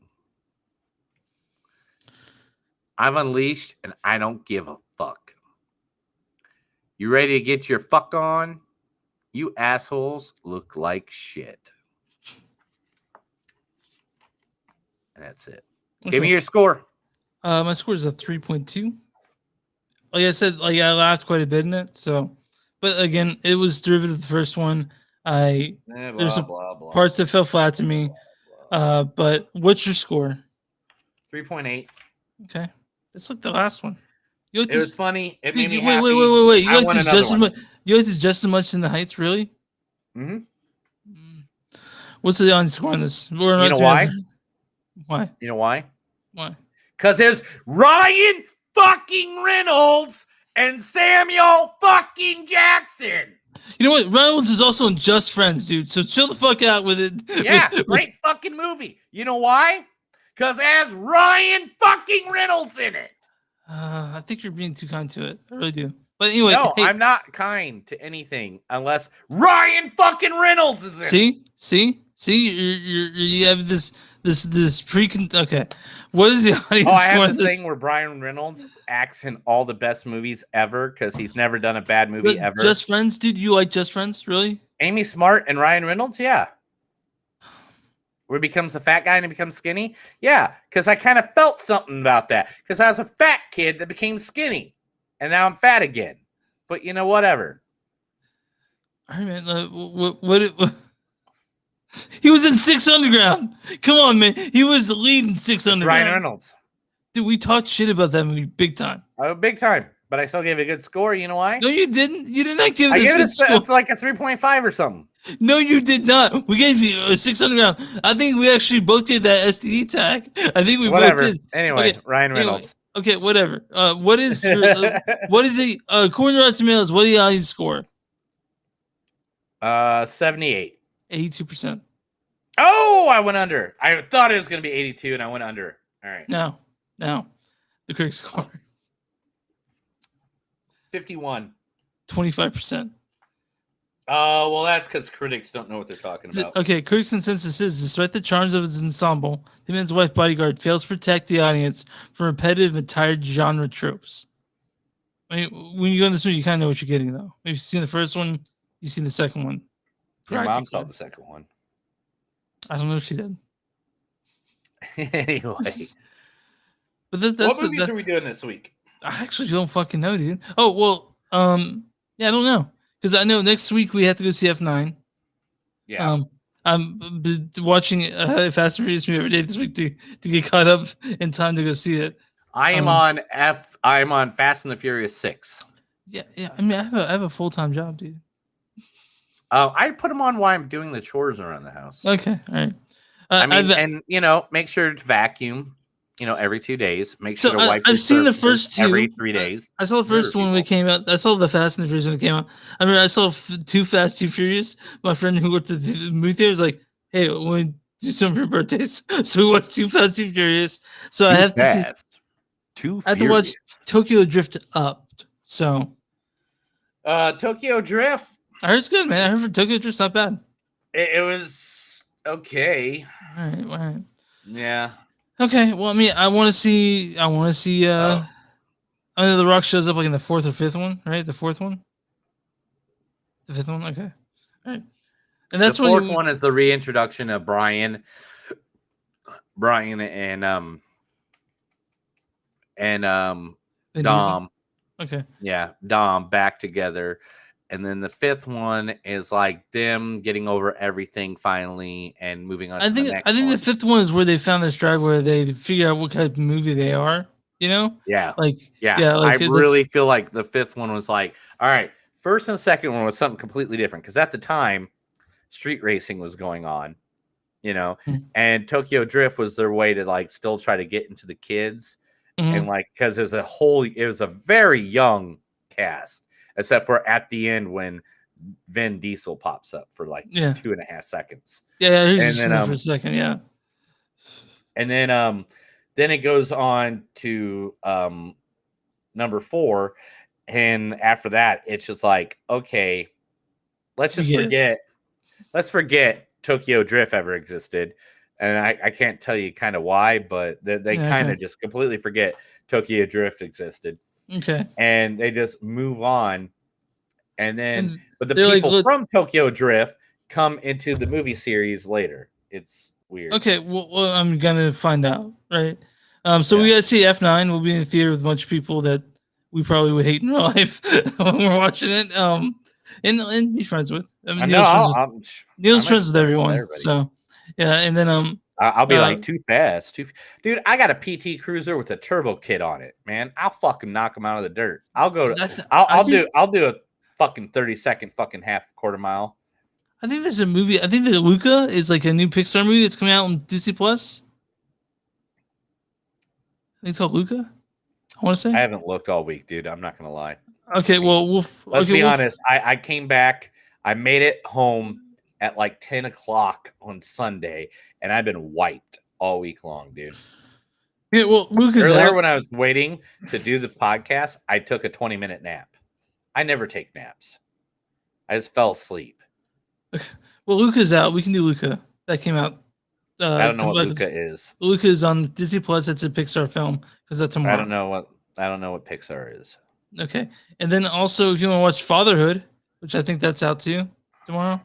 Speaker 1: I'm unleashed and I don't give a fuck. You ready to get your fuck on? You assholes look like shit. And that's it. Okay. Give me your score.
Speaker 2: My score is a 3.2. Like I said, like I laughed quite a bit in it. So, but again, it was derivative of the first one. There's some parts that fell flat to me. But what's your score?
Speaker 1: 3.8.
Speaker 2: Okay, it's like the last one. You like
Speaker 1: It was funny. It made me
Speaker 2: wait,
Speaker 1: happy.
Speaker 2: wait. You
Speaker 1: I
Speaker 2: like
Speaker 1: want
Speaker 2: this
Speaker 1: another
Speaker 2: just as
Speaker 1: one.
Speaker 2: much? You like this just as much in the Heights, really?
Speaker 1: Mm-hmm.
Speaker 2: What's the audience score on this?
Speaker 1: You know why?
Speaker 2: Why?
Speaker 1: You know why?
Speaker 2: Why?
Speaker 1: Because it's Ryan fucking Reynolds and Samuel fucking Jackson.
Speaker 2: You know what? Reynolds is also in Just Friends, dude. So chill the fuck out with it.
Speaker 1: Yeah, great fucking movie. You know why? Because it has Ryan fucking Reynolds in it.
Speaker 2: I think you're being too kind to it. I really do. But anyway,
Speaker 1: No,
Speaker 2: hey,
Speaker 1: I'm not kind to anything unless Ryan fucking Reynolds is in it.
Speaker 2: See, you have this Okay, what is the audience?
Speaker 1: Oh, I
Speaker 2: score
Speaker 1: have
Speaker 2: on
Speaker 1: this thing where Brian Reynolds acts in all the best movies ever because he's never done a bad movie ever.
Speaker 2: Just Friends, dude. You like Just Friends, really?
Speaker 1: Amy Smart and Ryan Reynolds, yeah. Where he becomes a fat guy and he becomes skinny, yeah. Because I kind of felt something about that. Because I was a fat kid that became skinny, and now I'm fat again. But you know, whatever.
Speaker 2: All right, man. What he was in Six Underground. Come on, man. He was the lead in Six Underground.
Speaker 1: Ryan Reynolds.
Speaker 2: Dude, we talked shit about that movie big time.
Speaker 1: Oh, big time. But I still gave it a good score. You know why?
Speaker 2: No, you didn't. You did not give
Speaker 1: I
Speaker 2: this
Speaker 1: gave
Speaker 2: good score.
Speaker 1: it's like a 3.5 or something.
Speaker 2: No, you did not. We gave you a 6 Underground. I think we actually both did that STD tag. I think we
Speaker 1: Whatever.
Speaker 2: both did.
Speaker 1: Anyway,
Speaker 2: Okay,
Speaker 1: Ryan Reynolds.
Speaker 2: Okay, whatever. What is what is it? According to Rotten Tomatoes, what do you audience score?
Speaker 1: 78.
Speaker 2: 82%.
Speaker 1: Oh, I went under. I thought it was going to be 82, and I went under. All right.
Speaker 2: No. The critics score
Speaker 1: 51.
Speaker 2: 25%.
Speaker 1: Well, that's because critics don't know what they're talking about.
Speaker 2: Okay, critics' consensus is, despite the charms of its ensemble, Hitman's Wife Bodyguard fails to protect the audience from repetitive and tired genre tropes. I mean, when you go in this movie, you kind of know what you're getting, though. If you've seen the first one, you've seen the second one.
Speaker 1: Your mom saw the second one.
Speaker 2: I don't know if she did.
Speaker 1: Anyway.
Speaker 2: But that's
Speaker 1: what movies are we doing this week?
Speaker 2: I actually don't fucking know, dude. Oh, well, yeah, I don't know. Because I know next week we have to go see F9.
Speaker 1: Yeah.
Speaker 2: I'm watching Fast and Furious movie every day this week to get caught up in time to go see it.
Speaker 1: I am on Fast and the Furious 6.
Speaker 2: Yeah. I mean, I have a full-time job, dude.
Speaker 1: I put them on while I'm doing the chores around the house.
Speaker 2: Okay, all right.
Speaker 1: I mean, and you know, make sure to vacuum. You know, every 2 days. Make sure to wipe.
Speaker 2: I've seen the first two
Speaker 1: every 3 days.
Speaker 2: I saw the first one when it came out. I saw the Fast and the Furious when it came out. I mean, I saw Too Fast, Too Furious. My friend who worked at the movie theater was like, "Hey, we do something for your birthdays." So we watched Too Fast, Too Furious. So I have to watch Tokyo Drift Up. So,
Speaker 1: Tokyo Drift.
Speaker 2: I heard it's good, man. I heard Tokyo Drift's not bad.
Speaker 1: It was okay.
Speaker 2: All right.
Speaker 1: Yeah.
Speaker 2: Okay, well, I mean, I want to see. I know The Rock shows up like in the fourth or fifth one, right? The fourth one, the fifth one. Okay, all right. And that's
Speaker 1: the fourth one is the reintroduction of Brian and Dom.
Speaker 2: Okay.
Speaker 1: Yeah, Dom back together. And then the fifth one is like them getting over everything finally and moving on. I think
Speaker 2: the fifth one is where they found this drive where they figure out what kind of movie they are. You know?
Speaker 1: Yeah.
Speaker 2: Like
Speaker 1: I really feel like the fifth one was like, all right, first and the second one was something completely different because at the time, street racing was going on, you know, and Tokyo Drift was their way to like still try to get into the kids and like because it was a very young cast. Except for at the end when Vin Diesel pops up for like 2.5 seconds.
Speaker 2: Yeah, he's just for a second, yeah.
Speaker 1: And then it goes on to number 4, and after that, it's just like, okay, let's forget Tokyo Drift ever existed. And I can't tell you kind of why, but they kind of just completely forget Tokyo Drift existed.
Speaker 2: Okay.
Speaker 1: And they just move on. And then, but the people from Tokyo Drift come into the movie series later. It's weird.
Speaker 2: Okay. Well, I'm going to find out. Right. So we got to see F9. We'll be in the theater with a bunch of people that we probably would hate in real life when we're watching it. And be friends with. I mean, Neil's friends with everyone. So, yeah. And then,
Speaker 1: I'll be like too fast, dude. I got a PT Cruiser with a turbo kit on it, man. I'll fucking knock him out of the dirt. I'll go. I'll do a fucking 30-second fucking quarter mile.
Speaker 2: I think there's a movie. I think that Luca is like a new Pixar movie that's coming out on Disney Plus. I think it's called Luca. I want to say.
Speaker 1: I haven't looked all week, dude. I'm not gonna lie.
Speaker 2: Okay, well,
Speaker 1: let's be honest. I came back. I made it home at like 10 o'clock on Sunday, and I've been wiped all week long, dude.
Speaker 2: Yeah, well, Luca's
Speaker 1: earlier
Speaker 2: out.
Speaker 1: When I was waiting to do the podcast, I took a 20-minute nap. I never take naps. I just fell asleep.
Speaker 2: Well, Luca's out. We can do Luca. That came out.
Speaker 1: I don't know what Luca is.
Speaker 2: Luca is on Disney Plus. It's a Pixar film because that's tomorrow.
Speaker 1: I don't know what Pixar is.
Speaker 2: Okay, and then also if you want to watch Fatherhood, which I think that's out too tomorrow.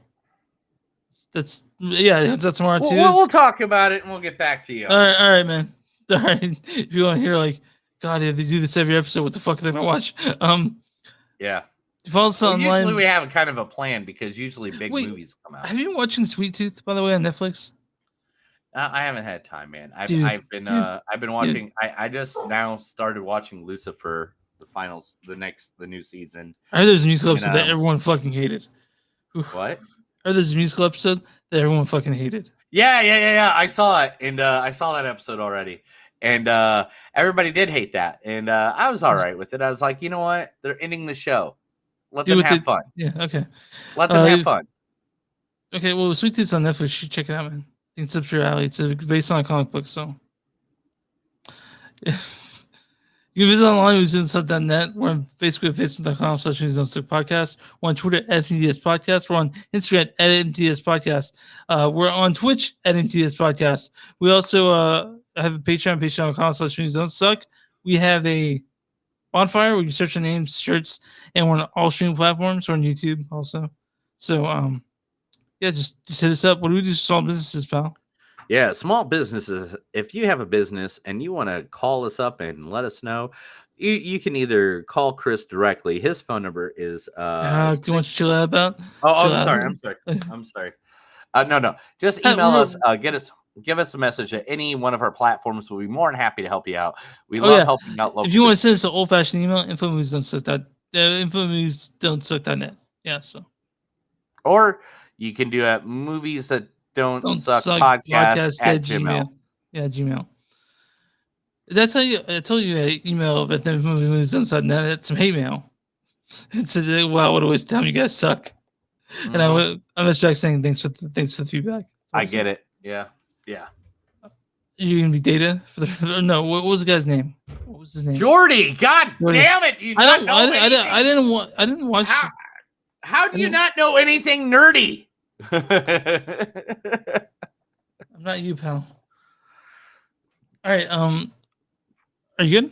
Speaker 2: It's out tomorrow too.
Speaker 1: We'll talk about it and we'll get back to you.
Speaker 2: All right, man. All right. If you want to hear like, God, if they do this every episode, what the fuck are they gonna watch?
Speaker 1: Yeah.
Speaker 2: Follow us online.
Speaker 1: Usually we have kind of a plan because usually big movies come out.
Speaker 2: Have you been watching Sweet Tooth, by the way, on Netflix?
Speaker 1: I haven't had time, man. I've been watching. I just now started watching Lucifer, the new season.
Speaker 2: I heard there's a musical episode that everyone fucking hated.
Speaker 1: What?
Speaker 2: I heard there's a musical episode that everyone fucking hated.
Speaker 1: Yeah. I saw it, and I saw that episode already, and everybody did hate that, and I was all right with it. I was like, you know what? They're ending the show. Let them have fun.
Speaker 2: Yeah, okay.
Speaker 1: Let them have fun.
Speaker 2: Okay, well, Sweet Tooth's on Netflix. You should check it out, man. I think it's up your alley. It's based on a comic book, so. Yeah. You can visit online at newsandstuff.net. We're on Facebook at facebook.com/newsandstuff podcast. We're on Twitter at MTS Podcast. We're on Instagram at MTS Podcast. We're on Twitch at MTS Podcast. We also have a Patreon, patreon.com/newsandstuff. We have a bonfire where you search the names, shirts, and we're on all streaming platforms. We're on YouTube also. So, just hit us up. What do we do for small businesses, pal?
Speaker 1: Yeah, small businesses. If you have a business and you want to call us up and let us know, you can either call Chris directly. His phone number is. Do
Speaker 2: you want to chill out about?
Speaker 1: I'm sorry. No. Just email us. Give us a message at any one of our platforms. We'll be more than happy to help you out. We love helping out local.
Speaker 2: If you want to send us an old-fashioned email, infomovies.net. Yeah, so.
Speaker 1: Or you can do at movies that don't suck podcast at Gmail.
Speaker 2: Yeah, Gmail. That's how I told you email at infomovies.net. It's some hate mail. It's wow, what a waste of time. You guys suck. Mm-hmm. And I was back saying thanks for the feedback.
Speaker 1: I get it. Yeah.
Speaker 2: You gonna be Data for the no? What was the guy's name? What was his name?
Speaker 1: Jordy. God damn it!
Speaker 2: I didn't watch.
Speaker 1: How do you not know anything nerdy?
Speaker 2: I'm not you, pal. All right. Are you good?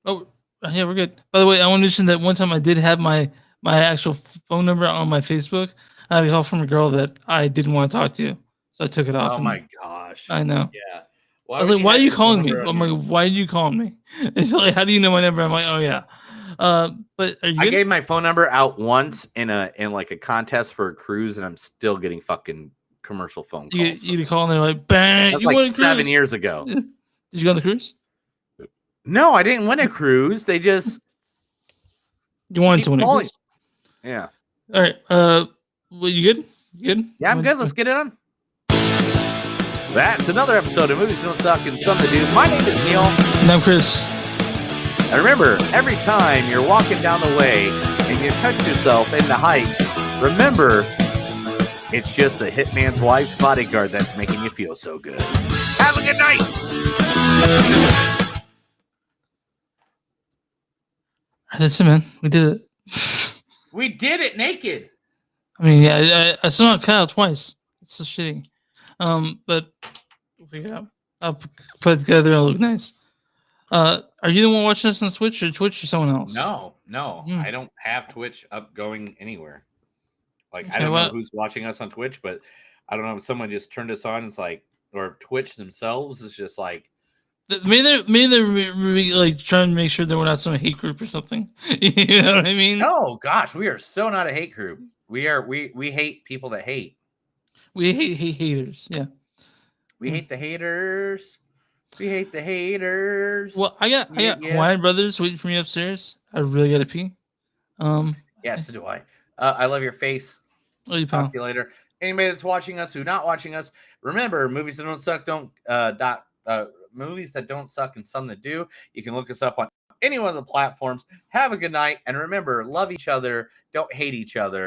Speaker 2: Oh, yeah, we're good. By the way, I want to mention that one time I did have my actual phone number on my Facebook. I had a call from a girl that I didn't want to talk to, so I took it off.
Speaker 1: Oh my gosh!
Speaker 2: I know.
Speaker 1: Yeah.
Speaker 2: I was like, "Why are you calling me?" I'm like, "Why are you calling me?" It's like, "How do you know my number?" I'm like, "Oh yeah." But are you
Speaker 1: I gave my phone number out once in like a contest for a cruise, and I'm still getting fucking commercial phone calls.
Speaker 2: You call and they're like, "Bang!"
Speaker 1: That's like 7 years ago.
Speaker 2: Did you go on the cruise?
Speaker 1: No, I didn't win a cruise. They just
Speaker 2: you wanted to win a cruise.
Speaker 1: Yeah.
Speaker 2: All right. Well, you good? You good?
Speaker 1: Yeah, I'm good. Let's get it on. That's another episode of Movies Don't Suck and Some to Do. My name is Neil.
Speaker 2: And I'm Chris.
Speaker 1: And remember, every time you're walking down the way and you touch yourself in the heights, remember, it's just the hitman's wife's bodyguard that's making you feel so good. Have a good night.
Speaker 2: That's it, man. We did it.
Speaker 1: We did it naked.
Speaker 2: I mean, yeah, I saw it cut out twice. It's so shitty. But we'll figure it out. I'll put it together. It'll look nice. Are you the one watching this on Twitch or someone else?
Speaker 1: No. I don't have Twitch up going anywhere. Like, I don't know who's watching us on Twitch, but I don't know if someone just turned us on. It's like, or if Twitch themselves is just like,
Speaker 2: maybe they're like trying to make sure that we're not some hate group or something. You know what I mean?
Speaker 1: Oh gosh, we are so not a hate group. We hate people that hate.
Speaker 2: We hate haters. Yeah.
Speaker 1: We hate the haters. We hate the haters.
Speaker 2: Well, I got Hawaiian Brothers waiting for me upstairs. I really gotta pee.
Speaker 1: Yeah, so do I. I love your face.
Speaker 2: Love you,
Speaker 1: Talk
Speaker 2: pal.
Speaker 1: to you later. Anybody that's watching us who not watching us, remember movies that don't suck movies that don't suck and some that do. You can look us up on any one of the platforms. Have a good night, and remember, love each other. Don't hate each other.